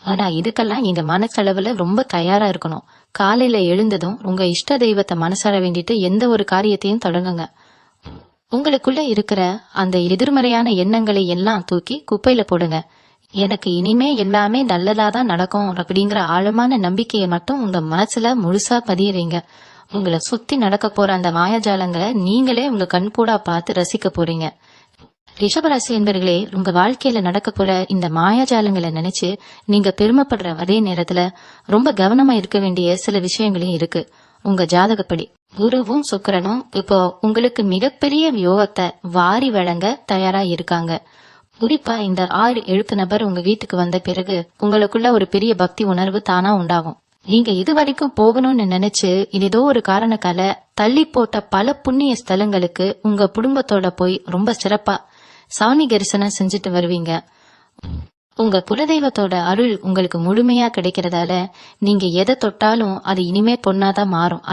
ஆனா இதுக்கெல்லாம் நீங்க மனசளவுல ரொம்ப தயாரா இருக்கணும். காலையில எழுந்ததும் உங்க இஷ்ட தெய்வத்தை மனசார வேண்டிட்டு எந்த ஒரு காரியத்தையும் தொடங்குங்க. உங்களுக்குள்ள இருக்கிற அந்த எதிர்மறையான எண்ணங்களை எல்லாம் தூக்கி குப்பையில போடுங்க. எனக்கு இனிமே எல்லாமே நல்லதாதான் நடக்கும் அப்படிங்கிற ஆழமான நம்பிக்கையை மட்டும் உங்க மனசுல முழுசா பதிய வைங்க. உங்களை சுத்தி நடக்க போற அந்த மாயாஜாலங்களை நீங்களே உங்க கண்கூடா பார்த்து ரசிக்க போறீங்க. ரிஷபராசி என்பர்களே, உங்க வாழ்க்கையில நடக்க போற இந்த மாயாஜாலங்களை நினைச்சு நீங்க பெருமைப்படுற அதே நேரத்துல ரொம்ப கவனமா இருக்க வேண்டிய சில விஷயங்களையும் இருக்கு. உங்க ஜாதகப்படி குருவும் சுக்கிரனும் இப்போ உங்களுக்கு மிகப்பெரிய யோகத்தை வாரி வழங்க தயாரா இருக்காங்க. குறிப்பா இந்த 6 எழுத்து நபர் உங்க வீட்டுக்கு வந்த பிறகு உங்களுக்குள்ள ஒரு பெரிய பக்தி உணர்வு தானா உண்டாகும். நீங்க இதுவரைக்கும் போகணும்னு நினைச்சு ஏதோ ஒரு காரணத்தால தள்ளி போட்ட பல புண்ணிய ஸ்தலங்களுக்கு உங்க குடும்பத்தோட போய் ரொம்ப சிறப்பா சாமி தரிசனம் செஞ்சுட்டு வருவீங்க. உங்க குலதெய்வத்தோட அருள் உங்களுக்கு முழுமையா கிடைக்கிறதால நீங்க எதை தொட்டாலும் அது இனிமே பொண்ணாதான் மாறும்.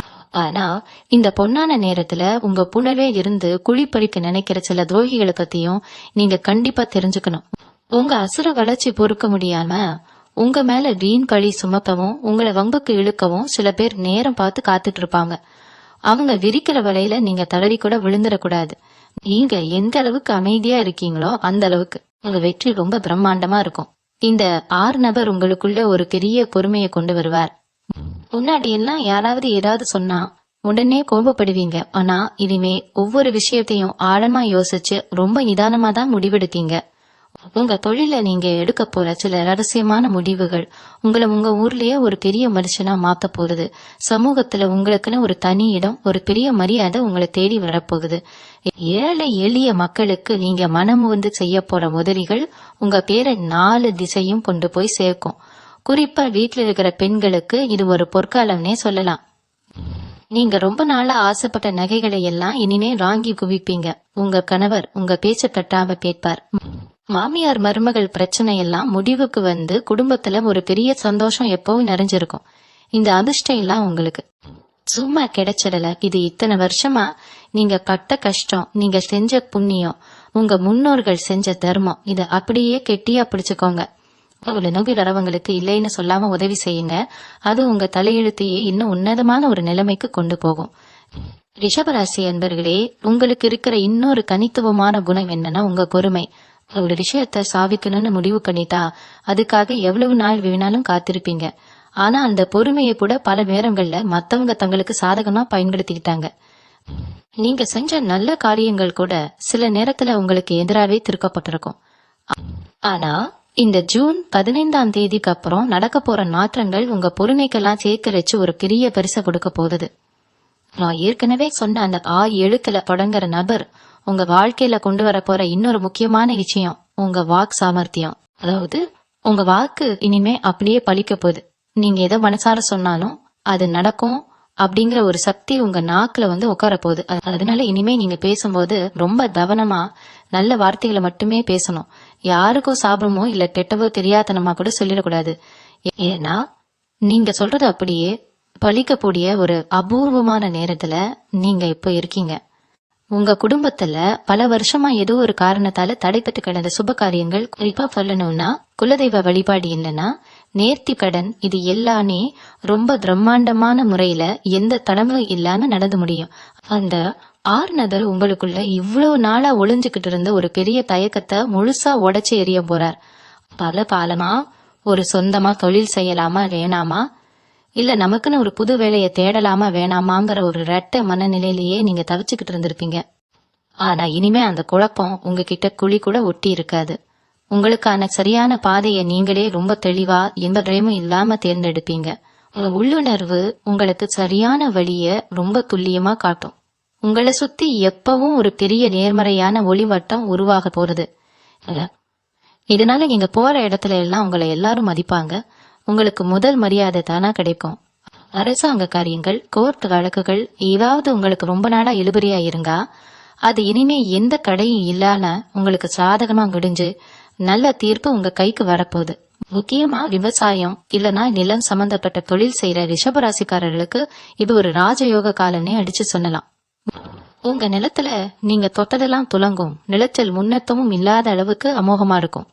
ஆனா இந்த பொன்னான நேரத்துல உங்க புனவே இருந்து குழி பறிக்க நினைக்கிற சில துரோகிகளை பத்தியும் நீங்க கண்டிப்பா தெரிஞ்சுக்கணும். உங்க அசுர வளர்ச்சி பொறுக்க முடியாம உங்க மேல வீண் பழி சுமக்கவும் உங்களை வம்புக்கு இழுக்கவும் சில பேர் நேரம் பார்த்து காத்துட்டு இருப்பாங்க. அவங்க விரிக்கிற வலையில நீங்க தடவி கூட விழுந்துடக்கூடாது. நீங்க எந்த அளவுக்கு அமைதியா இருக்கீங்களோ அந்த அளவுக்கு உங்க வெற்றி ரொம்ப பிரம்மாண்டமா இருக்கும். இந்த 6 நபர் உங்களுக்குள்ள ஒரு பெரிய பொறுமையை கொண்டு வருவார். முன்னாடி எல்லாம் யாராவது ஏதாவது சொன்னா உடனே கோபப்படுவீங்க. ஆனா இனிமே ஒவ்வொரு விஷயத்தையும் ஆழமா யோசிச்சு ரொம்ப நிதானமா தான் முடிவெடுத்தீங்க. உங்க தொழில நீங்க எடுக்க போற சில ரகசியமான முடிவுகள் உங்களை உங்க ஊர்லயே ஒரு பெரிய மனுஷனா மாத்த போகுது. சமூகத்துல உங்களுக்குன்னு ஒரு தனி இடம், ஒரு பெரிய மரியாதை உங்களை தேடி வரப்போகுது. ஏழை எளிய மக்களுக்கு நீங்க மனம் வந்து செய்ய போற உதவிகள் உங்க பேரை 4 திசையும் கொண்டு போய் சேர்க்கும். குறிப்பா வீட்டுல இருக்கிற பெண்களுக்கு இது ஒரு பொற்காலம்னே சொல்லலாம். நீங்க ரொம்ப நாளா ஆசைப்பட்ட நகைகளை எல்லாம் இனிமே வாங்கி குவிப்பீங்க. உங்க கணவர் உங்க பேச்ச தட்டாம கேட்பார். மாமியார் மருமகள் பிரச்சனை எல்லாம் முடிவுக்கு வந்து குடும்பத்துல ஒரு பெரிய சந்தோஷம் எப்பவும் நிறைஞ்சிருக்கும். இந்த அதிர்ஷ்டம் எல்லாம் உங்களுக்கு சும்மா கிடைச்சிடல. இது இத்தனை வருஷமா நீங்க பட்ட கஷ்டம், நீங்க செஞ்ச புண்ணியம், உங்க முன்னோர்கள் செஞ்ச தர்மம். இத அப்படியே கெட்டியா பிடிச்சுக்கோங்க. உங்களை நம்பி வரவங்களுக்கு இல்லைன்னு சொல்லாம உதவி செய்யுங்க. அது உங்க தலையெழுத்தையே இன்னும் உன்னதமான ஒரு நிலைமைக்கு கொண்டு போகும். ரிஷபராசி அன்பர்களே, உங்களுக்கு இருக்கிற இன்னொரு தனித்துவமான குணம் என்னன்னா உங்க பொறுமை. ஒரு விஷயத்த சாதிக்கணும்னு முடிவு பண்ணிட்டா அதுக்காக எவ்வளவு நாள் வேணாலும் காத்திருப்பீங்க. ஆனா அந்த பொறுமையை கூட பல நேரங்கள்ல மத்தவங்க தங்களுக்கு சாதகமா பயன்படுத்திக்கிட்டாங்க. நீங்க செஞ்ச நல்ல காரியங்கள் கூட சில நேரத்துல உங்களுக்கு எதிராவே திருக்கப்பட்டிருக்கும். ஆனா இந்த ஜூன் 15ஆம் தேதிக்கு அப்புறம் நடக்க போற மாற்றங்கள் உங்க பொறுமைக்கெல்லாம் சேர்க்க வச்சு ஒரு பெரிய பரிசை கொடுக்க போகுது. நான் ஏற்கனவே சொன்ன அந்த 6 எழுத்துல தொடங்குற நபர் உங்க வாழ்க்கையில கொண்டு வர போற இன்னொரு முக்கியமான விஷயம் உங்க வாக்கு சாமர்த்தியம். அதாவது உங்க வாக்கு இனிமே அப்படியே பலிக்க போகுது. நீங்க எதை மனசார சொன்னாலும் அது நடக்கும் அப்படிங்கிற ஒரு சக்தி உங்க நாக்குல வந்து உட்கார போகுது. அதனால இனிமே நீங்க பேசும்போது ரொம்ப கவனமா நல்ல வார்த்தைகளை மட்டுமே பேசணும். யாருக்கும் சாபமோ இல்ல கெட்டவோ தெரியாதனமா கூட சொல்லிடக்கூடாது. ஏன்னா நீங்க சொல்றது அப்படியே பலிக்கக்கூடிய ஒரு அபூர்வமான நேரத்துல நீங்க இப்ப இருக்கீங்க. உங்க குடும்பத்துல பல வருஷமா ஏதோ ஒரு காரணத்தால தடைப்பட்டு கிடந்த சுப காரியங்கள், குறிப்பா சொல்லணும்னா குலதெய்வ வழிபாடு இல்லைன்னா நேர்த்தி கடன், இது எல்லாமே ரொம்ப பிரம்மாண்டமான முறையில எந்த தடமும் இல்லாம நடந்து முடியும். அந்த ஆறுநதர் உங்களுக்குள்ள இவ்வளவு நாளா ஒளிஞ்சுக்கிட்டு இருந்த ஒரு பெரிய தயக்கத்தை முழுசா உடைச்சு எறிய போறார். பல காலமா ஒரு சொந்தமா தொழில் செய்யலாமா வேணாமா, இல்ல நமக்குன்னு ஒரு புது வேலையை தேடலாமா வேணாமாங்கிற ஒரு ரெட்ட மனநிலையிலேயே நீங்க தவிச்சுக்கிட்டு இருந்திருப்பீங்க. ஆனா இனிமே அந்த குழப்பம் உங்ககிட்ட குழி கூட ஒட்டி இருக்காது. உங்களுக்கான சரியான பாதையை நீங்களே ரொம்ப தெளிவா எந்த பயமும் இல்லாம தேர்ந்தெடுப்பீங்க. உங்க உள்ளுணர்வு உங்களுக்கு சரியான வழிய ரொம்ப துல்லியமா காட்டும். உங்களை சுத்தி எப்பவும் ஒரு பெரிய நேர்மறையான ஒளிவட்டம் உருவாக போறது. இதனால நீங்க போற இடத்துல எல்லாம் உங்களை எல்லாரும் மதிப்பாங்க. உங்களுக்கு முதல் மரியாதை தானா கிடைக்கும். அரசாங்க காரியங்கள், கோர்ட் வழக்குகள் ஏதாவது உங்களுக்கு ரொம்ப நாளா இழுபறியா இருங்க, அது இனிமே எந்த கடையும் இல்லாம உங்களுக்கு சாதகமா முடிஞ்சு நல்ல தீர்ப்பு உங்க கைக்கு வரப்போகுது. முக்கியமா விவசாயம் இல்லனா நிலம் சம்பந்தப்பட்ட தொழில் செய்யற ரிஷபராசிக்காரர்களுக்கு இது ஒரு ராஜயோக காலம்னே அடிச்சு சொல்லலாம். உங்க நிலத்துல நீங்க தொட்டதெல்லாம் துலங்கும். நிலச்சல் முன்னேற்றமும் இல்லாத அளவுக்கு அமோகமா இருக்கும்.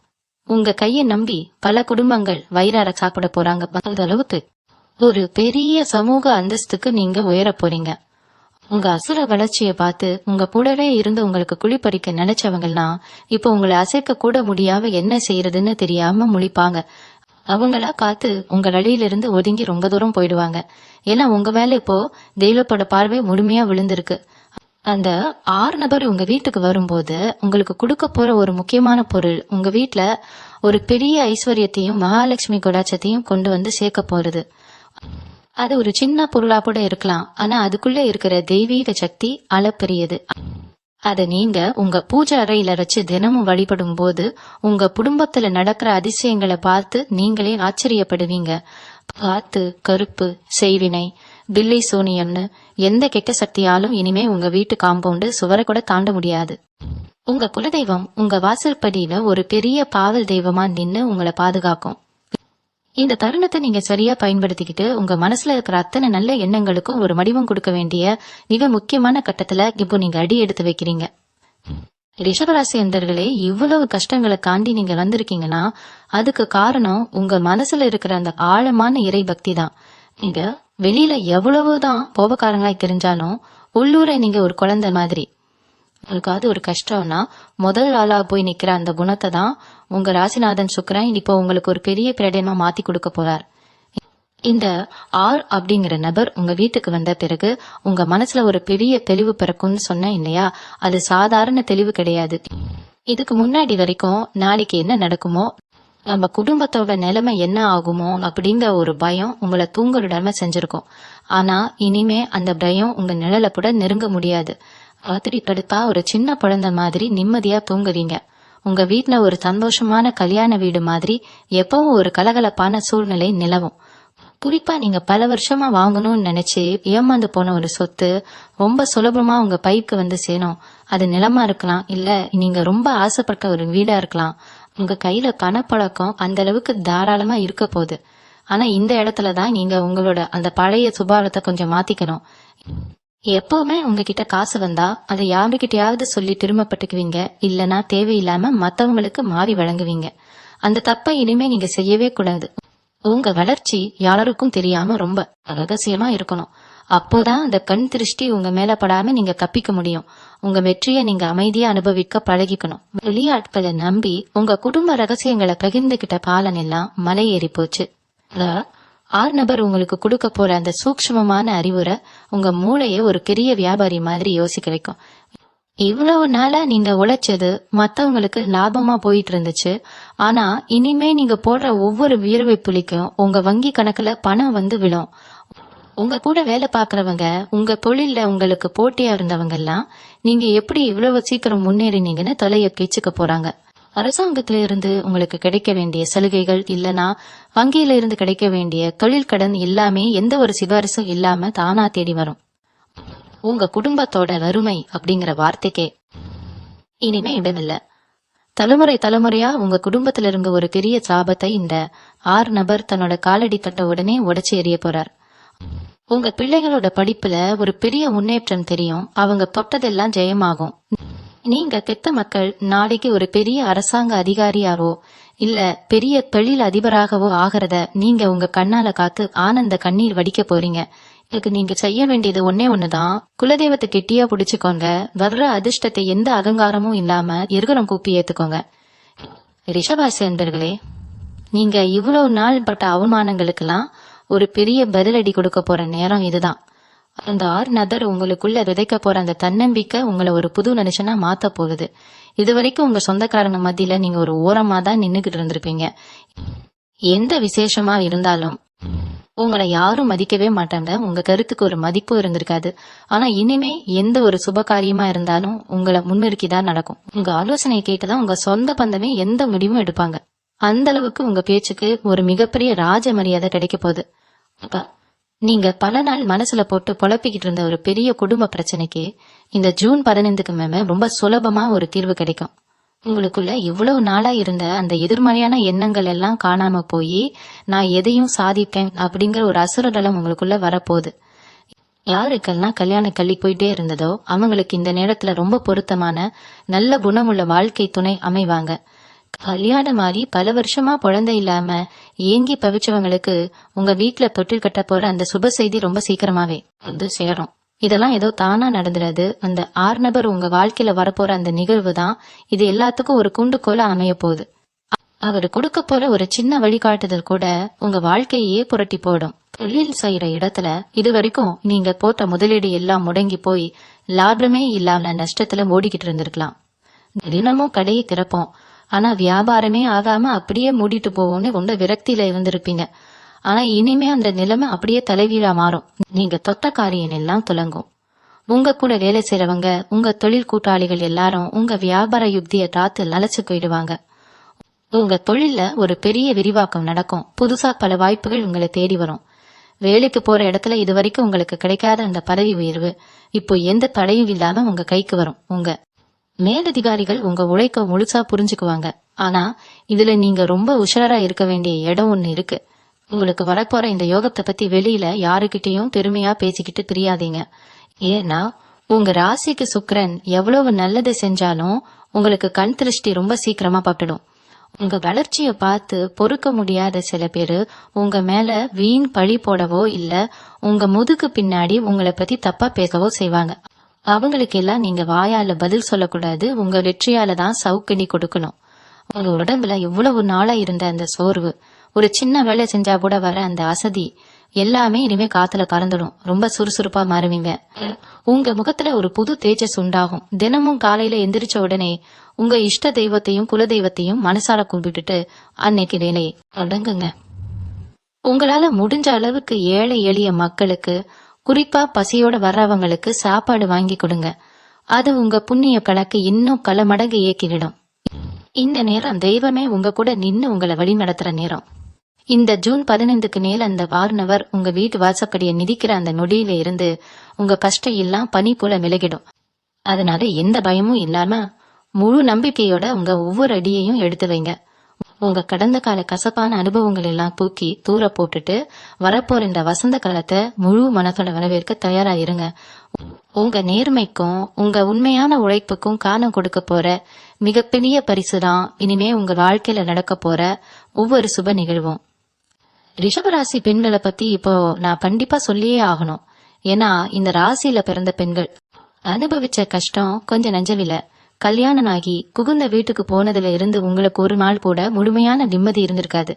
உங்க கையை நம்பி பல குடும்பங்கள் வயிறார சாப்பிட போறாங்க. அந்த அளவுக்கு ஒரு பெரிய சமூக அந்தஸ்துக்கு நீங்க உயர போறீங்க. உங்க அசுர வளர்ச்சியை பார்த்து உங்க கூடவே இருந்து உங்களுக்கு குழிப்பறிக்க நினைச்சவங்கலாம் இப்ப உங்களை அசைக்க கூட முடியாம என்ன செய்யறதுன்னு தெரியாம முழிப்பாங்க. அவங்களா காத்து உங்க வழியிலிருந்து ஒதுங்கி ரொம்ப தூரம் போயிடுவாங்க. ஏன்னா உங்க மேல இப்போ தெய்வத்தோட பார்வை முழுமையா விழுந்திருக்கு. அந்த 6 நபர் உங்க வீட்டுக்கு வரும்போது உங்களுக்கு கொடுக்க போற ஒரு முக்கியமான பொருள் உங்க வீட்டுல ஒரு பெரிய ஐஸ்வர்யத்தையும் மகாலட்சுமி கொடாச்சத்தையும் கொண்டு வந்து சேர்க்க போறது. அது ஒரு சின்ன பொருளா கூட இருக்கலாம். ஆனா அதுக்குள்ள இருக்கிற தெய்வீக சக்தி அளப்பெரியது. அத நீங்க உங்க பூஜை அறையில வச்சு தினமும் வழிபடும் போது உங்க குடும்பத்துல நடக்கிற அதிசயங்களை பார்த்து நீங்களே ஆச்சரியப்படுவீங்க. காத்து, கருப்பு, செய்வினை, பில்லி சூனியம்னு எந்த கெட்ட சக்தியாலும் இனிமே உங்க வீட்டு காம்பவுண்டு சுவரை கூட தாண்ட முடியாது. உங்க குலதெய்வம் உங்க வாசற்படியில ஒரு பெரிய பாவல் தெய்வமா நின்னு உங்களை பாதுகாக்கும். இந்த தருணத்தை நீங்க சரியா பயன்படுத்திக்கிட்டு உங்க மனசுல இருக்கிற அத்தனை நல்ல எண்ணங்களுக்கும் ஒரு வடிவம் கொடுக்க வேண்டிய மிக முக்கியமான கட்டத்துல இப்போ நீங்க அடி எடுத்து வைக்கிறீங்க. ரிஷபராசி அன்பர்களே, இவ்வளவு கஷ்டங்களை தாண்டி நீங்க வந்திருக்கீங்கன்னா அதுக்கு காரணம் உங்க மனசுல இருக்கிற அந்த ஆழமான இறை பக்தி தான். நீங்க வெளியில எவ்வளவுதான் கோபக்காரங்களாய் தெரிஞ்சாலும் உள்ளூரை நீங்க ஒரு குழந்தை மாதிரி. உங்களுக்காவது ஒரு கஷ்டம்னா முதல் ஆளா போய் நிக்கிற அந்த குணத்தை தான் உங்க ராசிநாதன் சுக்கிரன் இப்போ உங்களுக்கு ஒரு பெரிய பிரடயமா மாத்தி கொடுக்க போறார். இந்த ஆர் அப்படிங்கிற நபர் உங்க வீட்டுக்கு வந்த பிறகு உங்க மனசுல ஒரு பெரிய தெளிவு பிறக்கும்னு சொன்னேன் இல்லையா? அது சாதாரண தெளிவு கிடையாது. இதுக்கு முன்னாடி வரைக்கும் நாளைக்கு என்ன நடக்குமோ, நம்ம குடும்பத்தோட நிலைமை என்ன ஆகுமோ அப்படிங்கிற ஒரு பயம் உங்களை தூங்க விடாம செஞ்சிருக்கும். ஆனா இனிமே அந்த பயம் உங்க நிழல கூட நெருங்க முடியாது. ராத்திரி படுத்தா ஒரு சின்ன குழந்தை மாதிரி நிம்மதியா தூங்குவீங்க. உங்க வீட்ல ஒரு சந்தோஷமான கல்யாண வீடு மாதிரி எப்பவும் ஒரு கலகலப்பான சூழ்நிலை நிலவும். குறிப்பா நீங்க பல வருஷமா வாங்கணும்னு நினைச்சு ஏமாந்து போன ஒரு சொத்து ரொம்ப சுலபமா உங்க பைக்கு வந்து சேரும். அது நிலமா இருக்கலாம், இல்ல நீங்க ரொம்ப ஆசைப்பட்ட ஒரு வீடா இருக்கலாம். உங்க கையில பணப்பழக்கம் அந்த அளவுக்கு தாராளமா இருக்க போகுது. ஆனா இந்த இடத்துலதான் நீங்க உங்களோட அந்த பழைய சுபாவத்தை கொஞ்சம் மாத்திக்கணும். எப்பவுமே உங்ககிட்ட காசு வந்தா அதை யாருகிட்டயாவது சொல்லி திரும்பப்பட்டுக்குவீங்க, இல்லனா தேவையில்லாம மத்தவங்களுக்கு மாறி வழங்குவீங்க. அந்த தப்பை இனிமே நீங்க செய்யவே கூடாது. உங்க வளர்ச்சி யாருக்கும் தெரியாம ரொம்ப ரகசியமா இருக்கணும். அப்போதான் அந்த கண் திருஷ்டி உங்க மேல படாம நீங்க தப்பிக்க முடியும். உங்க வெற்றியை நீங்க அமைதியா அனுபவிக்க பழகிக்கணும். வெளியாட்களை நம்பி உங்க குடும்ப ரகசியங்களை பகிர்ந்துகிட்ட பாலன் எல்லாம் மலை ஏறி போச்சு. ஆறு நபர் உங்களுக்கு கொடுக்க போற அந்த சூக்ஷ்மமான அறிவுரை உங்க மூளைய ஒரு பெரிய வியாபாரி மாதிரி யோசிக்க வைக்கும். இவ்வளவு நாளா நீங்க உழைச்சது மத்தவங்களுக்கு லாபமா போயிட்டு இருந்துச்சு. ஆனா இனிமே நீங்க போடுற ஒவ்வொரு வியர்வை புள்ளிக்கும் உங்க வங்கி கணக்குல பணம் வந்து விழும். உங்க கூட வேலை பாக்குறவங்க, உங்க தொழில்ல உங்களுக்கு போட்டியா இருந்தவங்க எல்லாம் நீங்க எப்படி இவ்வளவு சீக்கிரம் முன்னேறினீங்கன்னு தலைய கேச்சுக்க போறாங்க. அரசாங்கத்தில இருந்து உங்களுக்கு கிடைக்க வேண்டிய சலுகைகள், இல்லனா வங்கியில இருந்து கிடைக்க வேண்டிய தொழில் கடன் எல்லாமே எந்த ஒரு சிபாரிசும் இல்லாம தானா தேடி வரும். உங்க குடும்பத்தோட வறுமை அப்படிங்கிற வார்த்தைக்கே இனிமே இடமில்ல. தலைமுறையா உங்க குடும்பத்துல இருந்த ஒரு பெரிய சாபத்தை இந்த ஆறு நபர் தன்னோட காலடி தட்ட உடனே உடைச்சு எறிய போறார். உங்க பிள்ளைகளோட படிப்புல ஒரு பெரிய முன்னேற்றம் தெரியும். அவங்க தொட்டதெல்லாம் ஜெயமாகும். நீங்க பெத்த மக்கள் நாளைக்கு ஒரு பெரிய அரசாங்க அதிகாரியாவோ இல்ல பெரிய தொழில் அதிபராகவோ ஆகிறத நீங்க உங்க கண்ணால காத்து ஆனந்த கண்ணீர் வடிக்க போறீங்க. இதுக்கு நீங்க செய்ய வேண்டியது ஒன்னே ஒண்ணுதான். குலதெய்வத்தை கெட்டியா புடிச்சுக்கோங்க. வர்ற அதிர்ஷ்டத்தை எந்த அகங்காரமும் இல்லாம எருகலம் கூப்பி ஏத்துக்கோங்க. ரிஷபாசி அன்பர்களே, நீங்க இவ்வளவு நாள் பட்ட அவமானங்களுக்கெல்லாம் ஒரு பெரிய பதிலடி கொடுக்க போற நேரம் இதுதான். அந்த ஆறு நபர் உங்களுக்குள்ள விதைக்க போற அந்த தன்னம்பிக்கை உங்களை ஒரு புது மனுஷனா மாத்த போகுது. இதுவரைக்கும் உங்க சொந்தக்காரங்க மத்தியில நீங்க ஒரு ஓரமா தான் நின்னுகிட்டு இருந்திருப்பீங்க. எந்த விசேஷமா இருந்தாலும் உங்களை யாரும் மதிக்கவே மாட்டாங்க. உங்க கருத்துக்கு ஒரு மதிப்பு இருந்திருக்காது. ஆனா இனிமே எந்த ஒரு சுப காரியமா இருந்தாலும் உங்களை முன்னிறுக்கிதான் நடக்கும். உங்க ஆலோசனையை கேட்டுதான் உங்க சொந்த பந்தமே எந்த முடிவும் எடுப்பாங்க. அந்த அளவுக்கு உங்க பேச்சுக்கு ஒரு மிகப்பெரிய ராஜ மரியாதை கிடைக்க போகுது. நீங்க பல நாள் மனசுல போட்டு புலப்பிக்கிட்டு இருந்த ஒரு பெரிய குடும்ப பிரச்சனைக்கு இந்த ஜூன் 15க்கு மேல ரொம்ப சுலபமா ஒரு தீர்வு கிடைக்கும். உங்களுக்குள்ள இவ்வளவு நாளா இருந்த அந்த எதிர்மறையான எண்ணங்கள் எல்லாம் காணாம போய் நான் எதையும் சாதிப்பேன் அப்படிங்கிற ஒரு அசுரடலம் உங்களுக்குள்ள வரப்போகுது. யாருக்கெல்லாம் கல்யாணம் கள்ளி போயிட்டே இருந்ததோ அவங்களுக்கு இந்த நேரத்துல ரொம்ப பொருத்தமான நல்ல குணமுள்ள வாழ்க்கை துணை அமைவாங்க. கல்யாணம் மாதிரி பல வருஷமா குழந்தை இல்லாம ஏங்கி பவிச்சவங்களுக்கு உங்க வீட்டுல தொட்டில் கட்ட போற அந்த சுப செய்தி ரொம்ப சீக்கிரமாவே வந்து சேரும். இதெல்லாம் ஏதோ தானா நடந்துடாது. அந்த ஆறு நபர் உங்க வாழ்க்கையில வரப்போற அந்த நிகழ்வு தான் இது எல்லாத்துக்கும் ஒரு குண்டுகோல அமைய போகுது. அவர் கொடுக்க போற ஒரு சின்ன வழிகாட்டுதல் கூட உங்க வாழ்க்கையே புரட்டி போடும். தொழில் செய்யற இடத்துல இது வரைக்கும் நீங்க போட்ட முதலீடு எல்லாம் முடங்கி போய் லாபமே இல்லாம நஷ்டத்துல ஓடிக்கிட்டு இருந்திருக்கலாம். தினமும் கடையை திறப்போம், ஆனா வியாபாரமே ஆகாம அப்படியே மூடிட்டு போவோம்னு ரொம்ப விரக்தியில இருந்திருப்பீங்க. ஆனா இனிமே அந்த நிலைமை அப்படியே தலைவீழா மாறும். நீங்க தொட்ட காரியம் எல்லாம் துலங்கும். உங்க கூட வேலை செய்யறவங்க, உங்க தொழில் கூட்டாளிகள் எல்லாரும் உங்க வியாபார யுக்தியை தாத்து நலச்சு போயிடுவாங்க. உங்க தொழில ஒரு பெரிய விரிவாக்கம் நடக்கும். புதுசா பல வாய்ப்புகள் உங்களை தேடி வரும். வேலைக்கு போற இடத்துல இது வரைக்கும் உங்களுக்கு கிடைக்காத அந்த பதவி உயர்வு இப்போ எந்த தடையும் இல்லாம உங்க கைக்கு வரும். உங்க மேலதிகாரிகள் உங்க உழைக்க முழுசா புரிஞ்சுக்குவாங்க. ஆனா இதுல நீங்க ரொம்ப உஷாரா இருக்க வேண்டிய இடம் ஒண்ணு இருக்கு. உங்களுக்கு வரப்போற இந்த யோகத்தை பத்தி வெளியில யாருக்கிட்டையும் பெருமையா பேசிக்கிட்டு தெரியாதீங்க. ஏன்னா உங்க ராசிக்கு சுக்கிரன் எவ்வளவு நல்லது செஞ்சாலும் உங்களுக்கு கண் திருஷ்டி ரொம்ப சீக்கிரமா பட்டுடும். உங்க வளர்ச்சிய பார்த்து பொறுக்க முடியாத சில பேரு உங்க மேல வீண் பழி போடவோ இல்ல உங்க முதுகு பின்னாடி உங்களை பத்தி தப்பா பேசவோ செய்வாங்க. அவங்களுக்கு எல்லாம் நீங்க வாயால பதில் சொல்லக்கூடாது. உங்க வெற்றியால தான் சவுக்கடி கொடுக்கணும். உங்க உடம்புல இவ்வளவு நாளா இருந்த அந்த சோர்வு, ஒரு சின்ன வேலை செஞ்சா கூட வர அந்த அசதி, எல்லாமே இனிமே காத்துல பறந்துடும். ரொம்ப சுறுசுறுப்பா மாறுவீங்க. உங்க முகத்துல ஒரு புது தேஜஸ் உண்டாகும். தினமும் காலையில எந்திரிச்ச உடனே உங்க இஷ்ட தெய்வத்தையும் குல தெய்வத்தையும் மனசார கும்பிட்டுட்டு அன்னைக்கு வேலையை தொடங்குங்க. உங்களால முடிஞ்ச அளவுக்கு ஏழை எளிய மக்களுக்கு, குறிப்பா பசியோட வர்றவங்களுக்கு சாப்பாடு வாங்கி கொடுங்க. அது உங்க புண்ணிய கணக்கு இன்னும் பல மடங்கு இயக்கிவிடும். இந்த நேரம் தெய்வமே உங்க கூட நின்னு உங்களை வழி நடத்துற நேரம். இந்த ஜூன் 15க்கு மேல அந்த வாரணவர் உங்க வீட்டு வாசப்படியை மிதிக்கிற அந்த நொடியில இருந்து உங்க கஷ்டம் எல்லாம் பனி போல விலகிடும். அதனால எந்த பயமும் இல்லாம முழு நம்பிக்கையோட உங்க ஒவ்வொரு அடியையும் எடுத்து வைங்க. உங்க கடந்த கால கசப்பான அனுபவங்கள் எல்லாம் தூக்கி தூர போட்டுட்டு வரப்போற இந்த வசந்த காலத்தை முழு மனத்தோட வரவேற்க தயாரா இருங்க. உங்க நேர்மைக்கும் உங்க உண்மையான உழைப்புக்கும் காலம் கொடுக்க போற மிகப்பெரிய பரிசுதான் இனிமே உங்க வாழ்க்கையில நடக்க போற ஒவ்வொரு சுப நிகழ்வும். ரிஷபராசி பெண்களை பத்தி இப்போ நான் கண்டிப்பா சொல்லியே ஆகணும். ஏன்னா இந்த ராசியில பிறந்த பெண்கள் அனுபவிச்ச கஷ்டம் கொஞ்சம் நஞ்சவில்லை. கல்யாணம் ஆகி குகுந்த வீட்டுக்கு போனதுல இருந்து உங்களுக்கு ஒரு நாள் கூட முழுமையான நிம்மதி இருந்திருக்காது.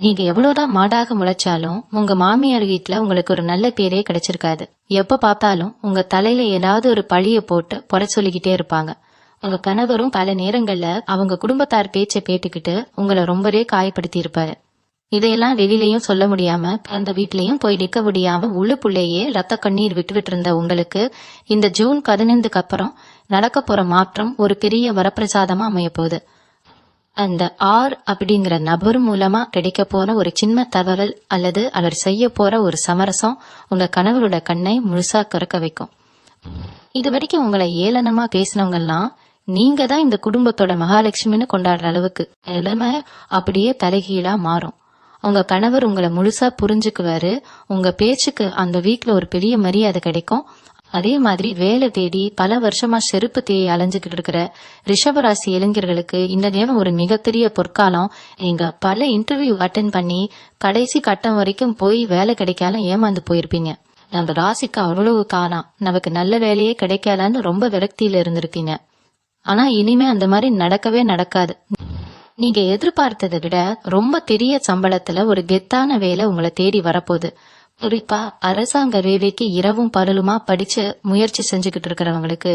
நீங்க எவ்வளவுதான் மாடாக முளைச்சாலும் உங்க மாமியார் வீட்டுல உங்களுக்கு ஒரு நல்ல பேரே கிடைச்சிருக்காது. எப்ப பார்த்தாலும் உங்க தலையில ஏதாவது ஒரு பழிய போட்டு புற சொல்லிக்கிட்டே இருப்பாங்க. உங்க கணவரும் பல நேரங்கள்ல அவங்க குடும்பத்தார் பேச்சை கேட்டுக்கிட்டு உங்களை ரொம்பவே காயப்படுத்தி இருப்பாரு. இதையெல்லாம் வெளியிலயும் சொல்ல முடியாம அந்த வீட்லயும் போய் நிக்க முடியாம உள்ளுக்குள்ளேயே ரத்த கண்ணீர் விட்டுவிட்டு இருந்த உங்களுக்கு இந்த ஜூன் 15க்கு அப்புறம் நடக்க போற மாற்றம் ஒரு பெரிய வரப்பிரசாதமா அமைய போகுது. அந்த ஆர் அப்படிங்கிற நபர் மூலமா கிடைக்க போற ஒரு சின்ன தகவல் அல்லது அவர் செய்ய போற ஒரு சமரசம் உங்க கணவரோட கண்ணை முழுசா கறக்க வைக்கும். இது வரைக்கும் உங்களை ஏளனமா பேசினவங்க எல்லாம் நீங்க தான் இந்த குடும்பத்தோட மகாலட்சுமின்னு கொண்டாடுற அளவுக்கு எல்லாமே அப்படியே தலைகீழா மாறும். உங்க கணவர் உங்களை முழுசா புரிஞ்சுக்குவாரு. உங்க பேச்சுக்கு அந்த வீட்ல ஒரு பெரிய மரியாதை கிடைக்கும். அதே மாதிரி வேலை தேடி பல வருஷமா செருப்பு தேடி அலைஞ்சுக்கிட்டு இருக்கிற ரிஷபராசி இளைஞர்களுக்கு இந்த நேரம் ஒரு மிகப்பெரிய பொற்காலம். நீங்க பல இன்டர்வியூ அட்டென்ட் பண்ணி கடைசி கட்டம் வரைக்கும் போய் வேலை கிடைக்காம ஏமாந்து போயிருப்பீங்க. நம்ம ராசிக்கு அவ்வளவு காலம் நமக்கு நல்ல வேலையே கிடைக்காதான்னு ரொம்ப விரக்தியில இருந்திருப்பீங்க. ஆனா இனிமே அந்த மாதிரி நடக்கவே நடக்காது. நீங்க எதிர்பார்த்ததை விட ரொம்ப பெரிய சம்பளத்துல ஒரு கெத்தான வேலை உங்களை தேடி வரப்போகுது. குறிப்பா அரசாங்க வேலைக்கு இரவும் பகலுமா படிச்சு முயற்சி செஞ்சுக்கிட்டு இருக்கிறவங்களுக்கு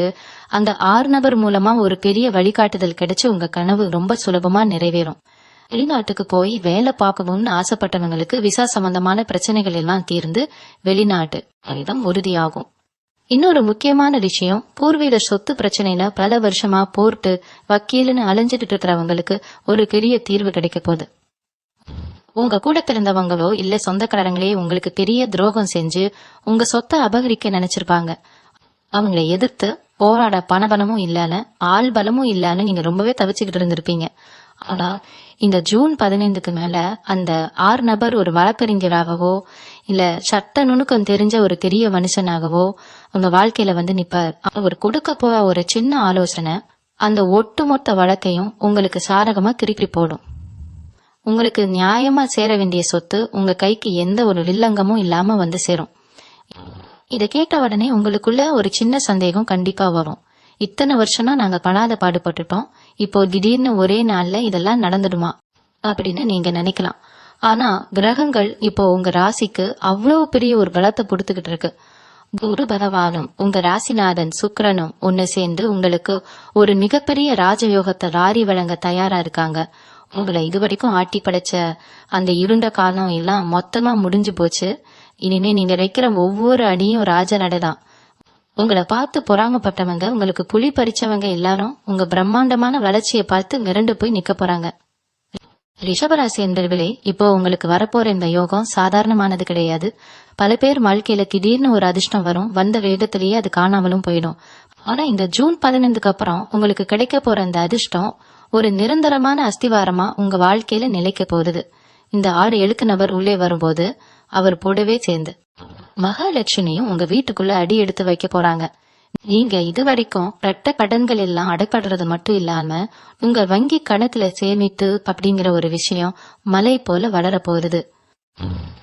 அந்த 6 நபர் மூலமா ஒரு பெரிய வழிகாட்டுதல் கிடைச்சு உங்க கனவு ரொம்ப சுலபமா நிறைவேறும். வெளிநாட்டுக்கு போய் வேலை பார்க்கணும்னு ஆசைப்பட்டவங்களுக்கு விசா சம்பந்தமான பிரச்சனைகள் எல்லாம் தீர்ந்து வெளிநாட்டு கடிதம் உறுதியாகும். இன்னொரு முக்கியமான விஷயம், பூர்வீக சொத்து பிரச்சனையில பல வருஷமா போர்ட்டு வக்கீல்னு அலைஞ்சிட்டு இருக்கிறவங்களுக்கு ஒரு பெரிய தீர்வு கிடைக்க போகுது. உங்க கூட பிறந்தவங்களோ இல்ல சொந்தக்காரங்களே உங்களுக்கு பெரிய துரோகம் செஞ்சு உங்க சொத்தை அபகரிக்க நினைச்சிருப்பாங்க. அவங்களை எதிர்த்து போராட பணபலமும் இல்லாம ஆள் பலமும் இல்லாம நீங்க ரொம்பவே தவிச்சுக்கிட்டு இருந்திருப்பீங்க. ஆனா இந்த ஜூன் 15க்கு மேல அந்த 6 நபர் ஒரு வழக்கறிஞராகவோ இல்ல சட்ட நுணுக்கம் தெரிஞ்ச ஒரு பெரிய மனுஷனாகவோ உங்க வாழ்க்கையில வந்து நிப்பார். அவர் கொடுக்க போற ஒரு சின்ன ஆலோசனை அந்த ஒட்டுமொத்த வழக்கையும் உங்களுக்கு சாதகமா திருப்பி போடும். உங்களுக்கு நியாயமா சேர வேண்டிய சொத்து உங்க கைக்கு எந்த ஒரு வில்லங்கமும் இல்லாம வந்து சேரும். இத கேட்ட உடனே உங்களுக்குள்ள ஒரு சின்ன சந்தேகம் கண்டிப்பா வரும். இத்தனை வருஷமா நாங்க படாத பாடுபட்டுட்டோம், இப்போ திடீர்னு ஒரே நாள்ல இதெல்லாம் நடந்துடுமா அப்படின்னு நீங்க நினைக்கலாம். ஆனா கிரகங்கள் இப்போ உங்க ராசிக்கு அவ்வளவு பெரிய ஒரு பலத்தை கொடுத்துக்கிட்டு இருக்கு. குரு பகவானும் உங்க ராசிநாதன் சுக்கிரனும் ஒன்னு சேர்ந்து உங்களுக்கு ஒரு மிகப்பெரிய ராஜயோகத்தை ராரி வழங்க தயாரா இருக்காங்க. உங்களை இதுவரைக்கும் ஆட்டி படைச்ச அந்த இருண்ட காலம் எல்லாம் மொத்தமா முடிஞ்சு போச்சு. இனிமே நீங்க வைக்கிற ஒவ்வொரு அடியும் ராஜ நடைதான். உங்களை பார்த்து பொறாமப்பட்டவங்க, உங்களுக்கு குழி பறிச்சவங்க எல்லாரும் உங்க பிரம்மாண்டமான வளர்ச்சியை பார்த்து மிரண்டு போய் நிக்க போறாங்க. ரிஷபராசி என்பவர்களே, இப்போ உங்களுக்கு வரப்போற இந்த யோகம் சாதாரணமானது கிடையாது. பல பேர் வாழ்க்கையில திடீர்னு ஒரு அதிர்ஷ்டம் வரும், வந்த வேகத்திலேயே அது காணாமலும் போயிடும். ஆனா இந்த ஜூன் 15க்கு அப்புறம் உங்களுக்கு கிடைக்க போற அந்த அதிர்ஷ்டம் ஒரு நிரந்தரமான அஸ்திவாரமா உங்க வாழ்க்கையில நிலைக்க போகுது. இந்த 6 எழுத்து நபர் உள்ளே வரும்போது அவர் கூடவே சேர்ந்து மகாலட்சுமியும் உங்க வீட்டுக்குள்ள அடி எடுத்து வைக்க போறாங்க. நீங்க இதுவரைக்கும் ரெட்ட கடன்கள் எல்லாம் அடைப்படுறது மட்டும் இல்லாம உங்க வங்கி கணக்குல சேமித்து அப்படிங்கிற ஒரு விஷயம் மலை போல வளர போகுது.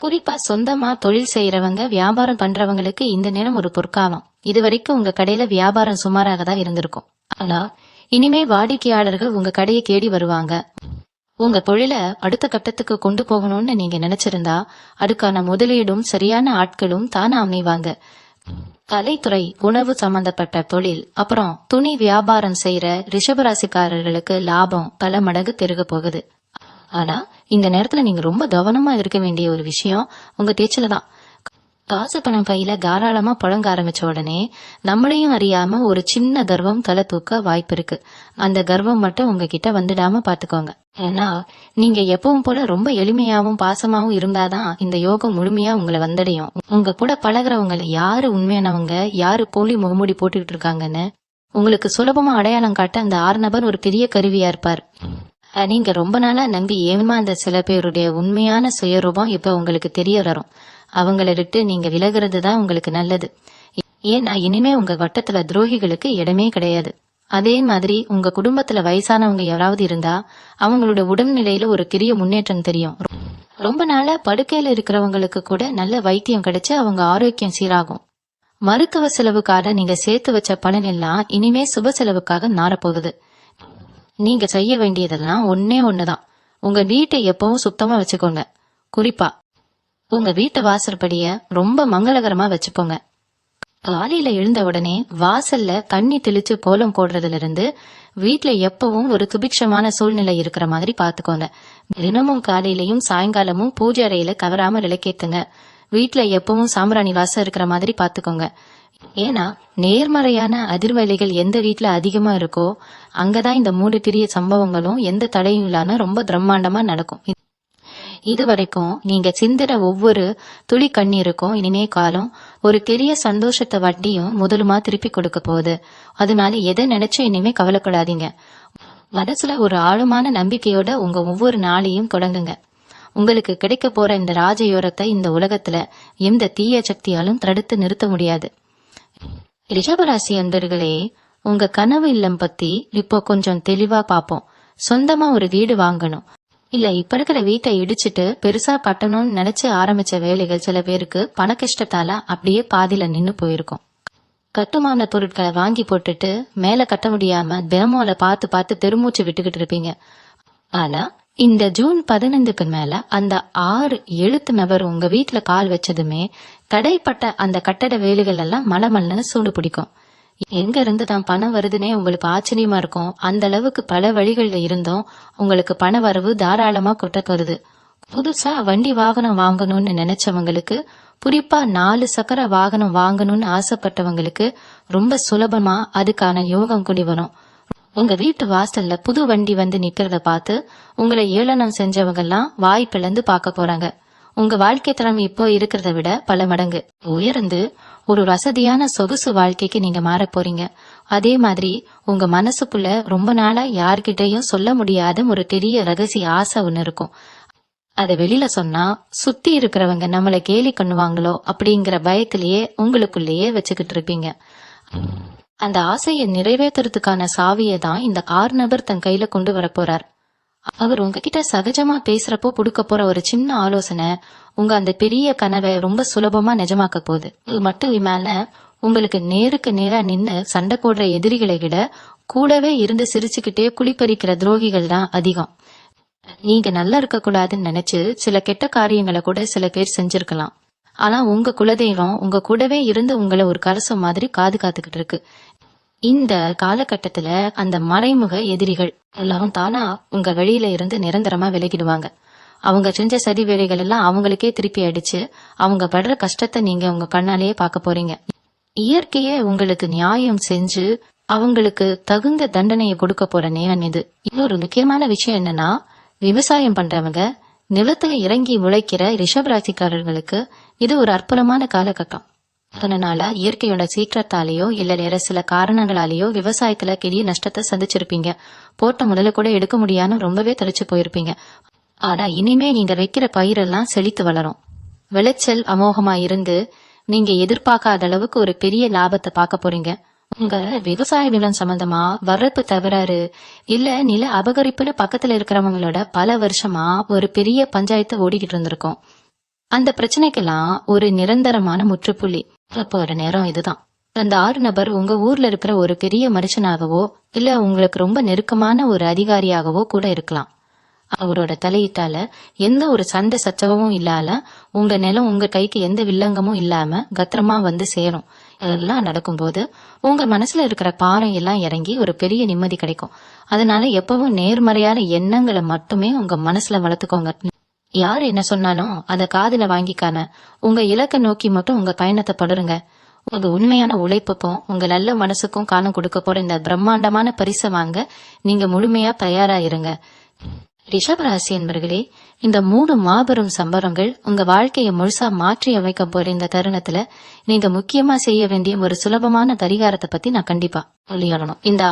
குறிப்பா சொந்தமா தொழில் செய்யறவங்க, வியாபாரம் பண்றவங்களுக்கு இந்த நேரம் ஒரு பொற்காலம். இதுவரைக்கும் உங்க கடையில வியாபாரம் சுமாராக தான் இருந்திருக்கும். ஆனா இனிமே வாடிக்கையாளர்கள் உங்க கடையை தேடி வருவாங்க. உங்க தொழில அடுத்த கட்டத்துக்கு கொண்டு போகணும்னு நீங்க நினைச்சிருந்தா அதுக்கான முதலீடும் சரியான ஆட்களும் தானா அமைவாங்க. கலைத்துறை, உணவு சம்பந்தப்பட்ட தொழில், அப்புறம் துணி வியாபாரம் செய்யற ரிஷபராசிக்காரர்களுக்கு லாபம் பல மடங்கு பெருக போகுது. ஆனா இந்த நேரத்துல நீங்க ரொம்ப கவனமா இருக்க வேண்டிய ஒரு விஷயம் உங்க பேச்சுல தான். காசு பணம் கையில தாராளமா புழங்க ஆரம்பிச்ச உடனே நம்மளையும் அறியாம ஒரு சின்ன கர்வம் தலை தூக்க வாய்ப்பு இருக்கு. அந்த கர்வம் மட்டும் உங்ககிட்ட வந்துடாம பாத்துக்கோங்க. ஏன்னா நீங்க எப்பவும் போல ரொம்ப எளிமையாவும் பாசமாவும் இருந்தாதான் இந்த யோகம் முழுமையா உங்களை வந்தடையும். உங்க கூட பழகுறவங்களை யாரு உண்மையானவங்க, யாரு போலி முகமூடி போட்டுக்கிட்டு இருக்காங்கன்னு உங்களுக்கு சுலபமா அடையாளம் காட்ட அந்த 6 நபர் ஒரு பெரிய கருவியா இருப்பார். நீங்க ரொம்ப நாளா நம்பி ஏமாந்த சில பேருடைய உண்மையான சுயரூபம் இப்ப உங்களுக்கு தெரிய வரும். அவங்களை விட்டு நீங்க விலகிறது தான் உங்களுக்கு நல்லது. ஏன்னா இனிமே உங்க வட்டத்துல துரோகிகளுக்கு இடமே கிடையாது. அதே மாதிரி உங்க குடும்பத்துல வயசானவங்க யாராவது இருந்தா அவங்களோட உடல்நிலையில ஒரு பெரிய முன்னேற்றம் தெரியும். ரொம்ப நாளா படுக்கையில இருக்கிறவங்களுக்கு கூட நல்ல வைத்தியம் கிடைச்சு அவங்க ஆரோக்கியம் சீராகும். மருத்துவ செலவுக்காக நீங்க சேர்த்து வச்ச பணம் எல்லாம் இனிமே சுப செலவுக்காக நாரப்போகுது. நீங்க செய்ய வேண்டியதெல்லாம் ஒன்னே ஒண்ணுதான். உங்க வீட்டை எப்பவும் சுத்தமா வச்சுக்கோங்க. குறிப்பா உங்க வீட்டு வாசற்படிய ரொம்ப மங்களகரமா வச்சுக்கோங்க. காலையில எழுந்த உடனே வாசல்ல தண்ணி தெளிச்சு கோலம் போடுறதுல இருந்து வீட்டுல எப்பவும் ஒரு சுபிக்ஷமான சூழ்நிலை இருக்கிற மாதிரி பாத்துக்கோங்க. தினமும் காலையிலயும் சாயங்காலமும் பூஜை அறையில தவறாம விளக்கேத்துங்க. வீட்டுல எப்பவும் சாம்பிராணி வாசம் இருக்கிற மாதிரி பாத்துக்கோங்க. ஏன்னா நேர்மறையான அதிர்வலைகள் எந்த வீட்டுல அதிகமா இருக்கோ அங்கதான் இந்த 3 பெரிய சம்பவங்களும் எந்த தடையும் இல்லாம ரொம்ப பிரம்மாண்டமா நடக்கும். இது வரைக்கும் நீங்க சிந்திர ஒவ்வொரு துளி கண்ணீருக்கும் இனிமே காலம் ஒரு பெரிய சந்தோஷத்தை வட்டியும் முதலுமா திருப்பி கொடுக்க போகுது. அதனால எதை நினைச்சு இனிமே கவலைப்படாதீங்க. மனசுல ஒரு ஆழமான நம்பிக்கையோட உங்க ஒவ்வொரு நாளையும் தொடங்குங்க. உங்களுக்கு கிடைக்க போற இந்த ராஜயோகத்தை இந்த உலகத்துல எந்த தீய சக்தியாலும் தடுத்து நிறுத்த முடியாது. ரிஷபராசி அன்பர்களே, உங்க கனவு இல்லம் பத்தி இப்போ கொஞ்சம் தெளிவா பாப்போம். சொந்தமா ஒரு வீடு வாங்கணும், இல்ல இப்ப இருக்கிற வீட்டை இடிச்சிட்டு பெருசா கட்டணும்னு நினைச்சு ஆரம்பிச்ச வேலைகள் சில பேருக்கு பண கஷ்டத்தால அப்படியே பாதியில நின்னு போயிருக்கும். கட்டுமான பொருட்களை வாங்கி போட்டுட்டு மேல கட்ட முடியாம தினமோல பார்த்து பெருமூச்சு விட்டுக்கிட்டு இருப்பீங்க. ஆனா இந்த ஜூன் 15க்கு மேல அந்த 6 எழுத்து நபர் உங்க வீட்டுல கால் வச்சதுமே தடைப்பட்ட அந்த கட்டட வேலைகள் எல்லாம் மலமல்லன்னு சூடு பிடிக்கும். எங்க இருந்து தான் பணம் வருதுன்னே உங்களுக்கு ஆச்சரியமா இருக்கும். அந்த அளவுக்கு பல வழிகள்ல இருந்தும் உங்களுக்கு பண வரவு தாராளமா கொட்ட வருது. புதுசா வண்டி வாகனம் வாங்கணும்னு நினைச்சவங்களுக்கு, குறிப்பா 4 சக்கர வாகனம் வாங்கணும்னு ஆசைப்பட்டவங்களுக்கு ரொம்ப சுலபமா அதுக்கான யோகம் கூடி வரும். உங்க வீட்டு வாசல்ல புது வண்டி வந்து நிக்கிறத பார்த்து உங்களை ஏளனம் செஞ்சவங்க எல்லாம் வாய் பிளந்து பார்க்க போறாங்க. உங்க வாழ்க்கை தரம் இப்போ இருக்கிறத விட பல மடங்கு உயர்ந்து ஒரு வசதியான சொகுசு வாழ்க்கைக்கு நீங்க மாற போறீங்க. அதே மாதிரி உங்க மனசுக்குள்ள ரொம்ப நாளா யார்கிட்டயும் சொல்ல முடியாத ஒரு பெரிய ரகசிய ஆசை ஒண்ணு இருக்கும். அத வெளியில சொன்னா சுத்தி இருக்கிறவங்க நம்மளை கேலி பண்ணுவாங்களோ அப்படிங்கிற பயத்திலேயே உங்களுக்குள்ளேயே வச்சுக்கிட்டு இருப்பீங்க. அந்த ஆசையை நிறைவேற்றுறதுக்கான சாவியை தான் இந்த 6 நபர் தன் கையில கொண்டு வர போறார். அவர் உங்ககிட்ட சகஜமா பேசுறப்போ கொடுக்க போற ஒரு சின்ன ஆலோசனை உங்க அந்த பெரிய கனவை ரொம்ப சுலபமா நிஜமாக்க போகுது. இது மட்டும் மேல உங்களுக்கு நேருக்கு நேரா நின்னு சண்டை போடுற எதிரிகளை விட கூடவே இருந்து சிரிச்சுக்கிட்டே குளிப்பறிக்கிற துரோகிகள் தான் அதிகம். நீங்க நல்லா இருக்க கூடாதுன்னு நினைச்சு சில கெட்ட காரியங்களை கூட சில பேர் செஞ்சிருக்கலாம். ஆனா உங்க குலதெய்வம் உங்க கூடவே இருந்து உங்களை ஒரு கலசம் மாதிரி காத்துக்கிட்டு இருக்கு. இந்த காலகட்டத்துல அந்த மறைமுக எதிரிகள் எல்லாரும் தானா உங்க வெளியில இருந்து நிரந்தரமா விலகிடுவாங்க. அவங்க செஞ்ச சதி வேலைகள் எல்லாம் அவங்களுக்கே திருப்பி அடிச்சு அவங்க படுற கஷ்டத்தை நீங்க உங்க கண்ணாலேயே பார்க்க போறீங்க. இயற்கையே உங்களுக்கு நியாயம் செஞ்சு அவங்களுக்கு தகுந்த தண்டனையை கொடுக்க போற நேரம் இது. இன்னொரு முக்கியமான விஷயம் என்னன்னா, விவசாயம் பண்றவங்க, நிலத்துல இறங்கி உழைக்கிற ரிஷபராசிக்காரர்களுக்கு இது ஒரு அற்புதமான காலகட்டம். அதனால இயற்கையோட சீக்கிரத்தாலேயோ இல்ல வேற சில காரணங்களாலேயோ விவசாயத்துல பெரிய நஷ்டத்தை சந்திச்சிருப்பீங்க. போட்ட முதல்ல கூட எடுக்க முடியாம ரொம்பவே தரிச்சு போயிருப்பீங்க. ஆனா இனிமே நீங்க வைக்கிற பயிரெல்லாம் செழித்து வளரும். விளைச்சல் அமோகமா இருந்து நீங்க எதிர்பார்க்காத அளவுக்கு ஒரு பெரிய லாபத்தை பார்க்க போறீங்க. உங்க விவசாய நிலம் சம்பந்தமா வரப்பு தவறாரு இல்ல நில அபகரிப்புல பக்கத்துல இருக்கிறவங்களோட பல வருஷமா ஒரு பெரிய பஞ்சாயத்து ஓடிக்கிட்டு இருந்திருக்கும். அந்த பிரச்சனைக்கெல்லாம் ஒரு நிரந்தரமான முற்றுப்புள்ளி போற நேரம் இதுதான். அந்த 6 நபர் உங்க ஊர்ல இருக்கிற ஒரு பெரிய மனுஷனாகவோ இல்ல உங்களுக்கு ரொம்ப நெருக்கமான ஒரு அதிகாரியாகவோ கூட இருக்கலாம். அவரோட தலையீட்டால எந்த ஒரு சண்டை சச்சரவும் இல்லாம உங்க நிலம் உங்க கைக்கு எந்த வில்லங்கமும் இல்லாம பத்திரமா வந்து சேரும். இதெல்லாம் நடக்கும்போது உங்க மனசுல இருக்கிற பாரம் எல்லாம் இறங்கி ஒரு பெரிய நிம்மதி கிடைக்கும். அதனால எப்பவும் நேர்மறையான எண்ணங்களை மட்டுமே உங்க மனசுல வளர்த்துக்கோங்க. யார் என்ன சொன்னாலும் அத காதுல வாங்கிக்காம உங்க இலக்கை நோக்கி மட்டும் உங்க பயணத்தை தொடருங்க. உங்க உண்மையான உழைப்புக்கும் உங்க நல்ல மனசுக்கும் காலம் கொடுக்க போற இந்த பிரம்மாண்டமான பரிசை வாங்க நீங்க முழுமையா தயாரா இருங்க. ரிஷபராசி என்பர்களே, இந்த 3 மாபெரும் சம்பவங்கள் உங்க வாழ்க்கையை முழுசா மாற்றி அமைக்க போற இந்த தருணத்துல நீங்க முக்கியமா செய்ய வேண்டிய ஒரு சுலபமான பரிகாரத்தை பத்தி நான் கண்டிப்பா சொல்லிடணும். இந்த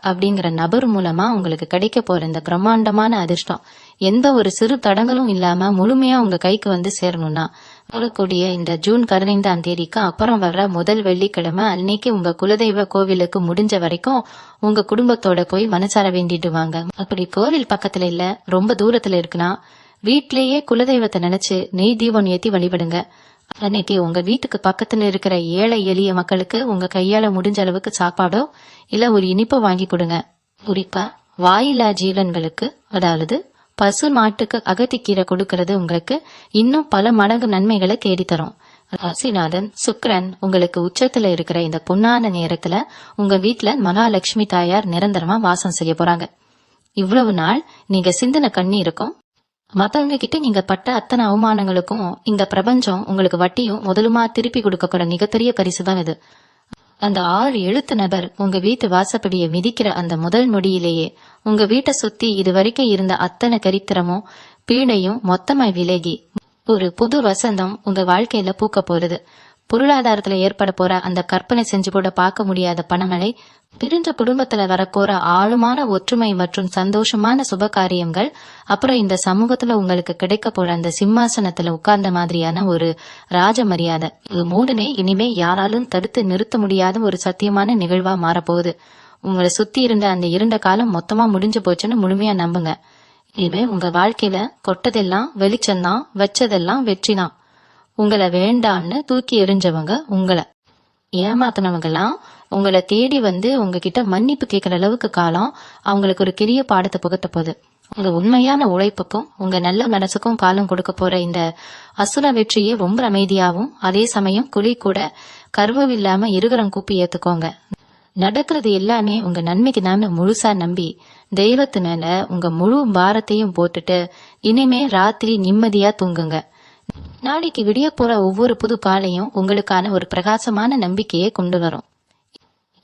அப்படிங்கிற நபர் மூலமா உங்களுக்கு கிடைக்க போற இந்த பிரம்மாண்டமான அதிர்ஷ்டம் எந்த ஒரு சிறு தடங்களும் இல்லாம முழுமையா உங்க கைக்கு வந்து சேரணும்னா வரக்கூடிய இந்த ஜூன் 15ஆம் தேதிக்கு அப்புறம் வர்ற முதல் வெள்ளிக்கிழமை அன்னைக்கு உங்க குலதெய்வ கோவிலுக்கு முடிஞ்ச வரைக்கும் உங்க குடும்பத்தோட போய் மனசார வேண்டிட்டு வாங்க. அப்படி கோவில் பக்கத்துல இல்ல ரொம்ப தூரத்துல இருக்குன்னா வீட்லயே குலதெய்வத்தை நினைச்சு நெய் தீபம் ஏத்தி வழிபடுங்க. அன்னைக்கு உங்க வீட்டுக்கு பக்கத்துல இருக்கிற ஏழை எளிய மக்களுக்கு உங்க கையால முடிஞ்ச அளவுக்கு சாப்பாடோ இல்ல ஒரு இனிப்போ வாங்கி கொடுங்க. குறிப்பா வாயிலா ஜீவன்களுக்கு, அதாவது பசு மாட்டுக்கு அகத்திக்கீரை கொடுக்கறது உங்களுக்கு இன்னும் பல மடங்கு நன்மைகளை தேடித்தரும். ராசிநாதன் சுக்கிரன் உங்களுக்கு உச்சத்துல இருக்கிற இந்த பொன்னான நேரத்துல உங்க வீட்டுல மகாலட்சுமி தாயார் நிரந்தரமா வாசம் செய்ய போறாங்க. இவ்வளவு நாள் நீங்க சிந்தின கண்ணீருக்கும் மத்தவங்க கிட்ட நீங்க பட்ட அத்தனை அவமானங்களுக்கும் இந்த பிரபஞ்சம் உங்களுக்கு வட்டியும் முதலுமா திருப்பி கொடுக்க மிகப்பெரிய பரிசுதான் இது. அந்த 6 எழுத்து நபர் உங்க வீட்டு வாசப்படியை மிதிக்கிற அந்த முதல் நொடியிலேயே உங்க வீட்டை சுத்தி இது வரைக்கும் இருந்த அத்தனை கரித்திரமும் பீடையும் மொத்தமா விலகி ஒரு புது வசந்தம் உங்க வாழ்க்கையில பூக்க போறது. பொருளாதாரத்துல ஏற்பட போற அந்த கற்பனை செஞ்சு கூட பார்க்க முடியாத பணமழை, பிரிஞ்ச குடும்பத்துல வரப்போற ஆழமான ஒற்றுமை மற்றும் சந்தோஷமான சுப காரியங்கள், அப்புறம் இந்த சமூகத்துல உங்களுக்கு கிடைக்க போற அந்த சிம்மாசனத்துல உட்கார்ந்த மாதிரியான ஒரு ராஜ மரியாதை, இது 3மே இனிமே யாராலும் தடுத்து நிறுத்த முடியாத ஒரு சத்தியமான நிகழ்வா மாறப்போகுது. உங்களை சுத்தி இருந்த அந்த இருண்ட காலம் மொத்தமா முடிஞ்சு போச்சுன்னு முழுமையா நம்புங்க. இதுவே உங்க வாழ்க்கையில கொட்டதெல்லாம் வெளிச்சம்தான், வச்சதெல்லாம் வெற்றிதான். உங்களை வேண்டான்னு தூக்கி எறிஞ்சவங்க, உங்களை ஏமாத்தினவங்க எல்லாம் உங்களை தேடி வந்து உங்ககிட்ட மன்னிப்பு கேட்கிற அளவுக்கு காலம் அவங்களுக்கு ஒரு பெரிய பாடத்தை புகட்ட போகுது. உங்க உண்மையான உழைப்புக்கும் உங்க நல்ல மனசுக்கும் காலம் கொடுக்க போற இந்த அசுர வெற்றியை ரொம்ப அமைதியாவும் அதே சமயம் குழி கூட கர்வம் இல்லாம இருகரம் கூப்பி ஏத்துக்கோங்க. நடக்கிறது எல்லாமே உங்க நன்மைக்கு தான் முழுசா நம்பி தெய்வத்து மேல உங்க முழு பாரத்தையும் போட்டுட்டு இனிமே ராத்திரி நிம்மதியா தூங்குங்க. நாளைக்கு விடிய போற ஒவ்வொரு புது காலையும் உங்களுக்கான ஒரு பிரகாசமான நம்பிக்கையை கொண்டு வரும்.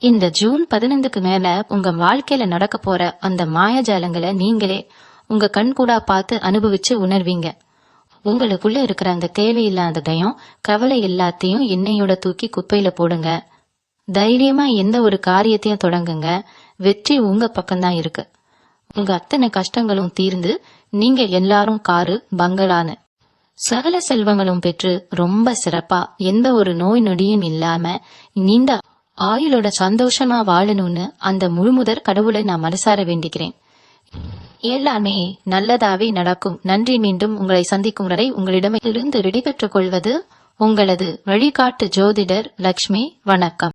இந்த ஜூன் 15க்கு மேல உங்க வாழ்க்கையில நடக்க போற அந்த மாயாஜாலங்களை நீங்களே உங்க கண்கூடா பார்த்து அனுபவிச்சு உணர்வீங்க. உங்களுக்குள்ள இருக்கிற அந்த தேவையில்லாத பயம், கவலை எல்லாத்தையும் எண்ணெயோட தூக்கி குப்பையில போடுங்க. தைரியமா எந்த ஒரு காரியத்தையும் தொடங்குங்க. வெற்றி உங்க பக்கம்தான் இருக்கு. உங்க அத்தனை கஷ்டங்களும் தீர்ந்து நீங்க எல்லாரும் காரு பங்களான்னு சகல செல்வங்களும் பெற்று ரொம்ப சிறப்பா எந்த ஒரு நோய் நொடியும் இல்லாம நீண்ட ஆயுளோட சந்தோஷமா வாழணும்னு அந்த முழுமுதற் கடவுளை நான் மனசார வேண்டிக்கிறேன். எல்லாமே நல்லதாவே நடக்கும். நன்றி. மீண்டும் உங்களை சந்திக்கும் வரை உங்களிடமிருந்து விடைபெற்றுக் கொள்வது உங்களது வழிகாட்டு ஜோதிடர் லக்ஷ்மி. வணக்கம்.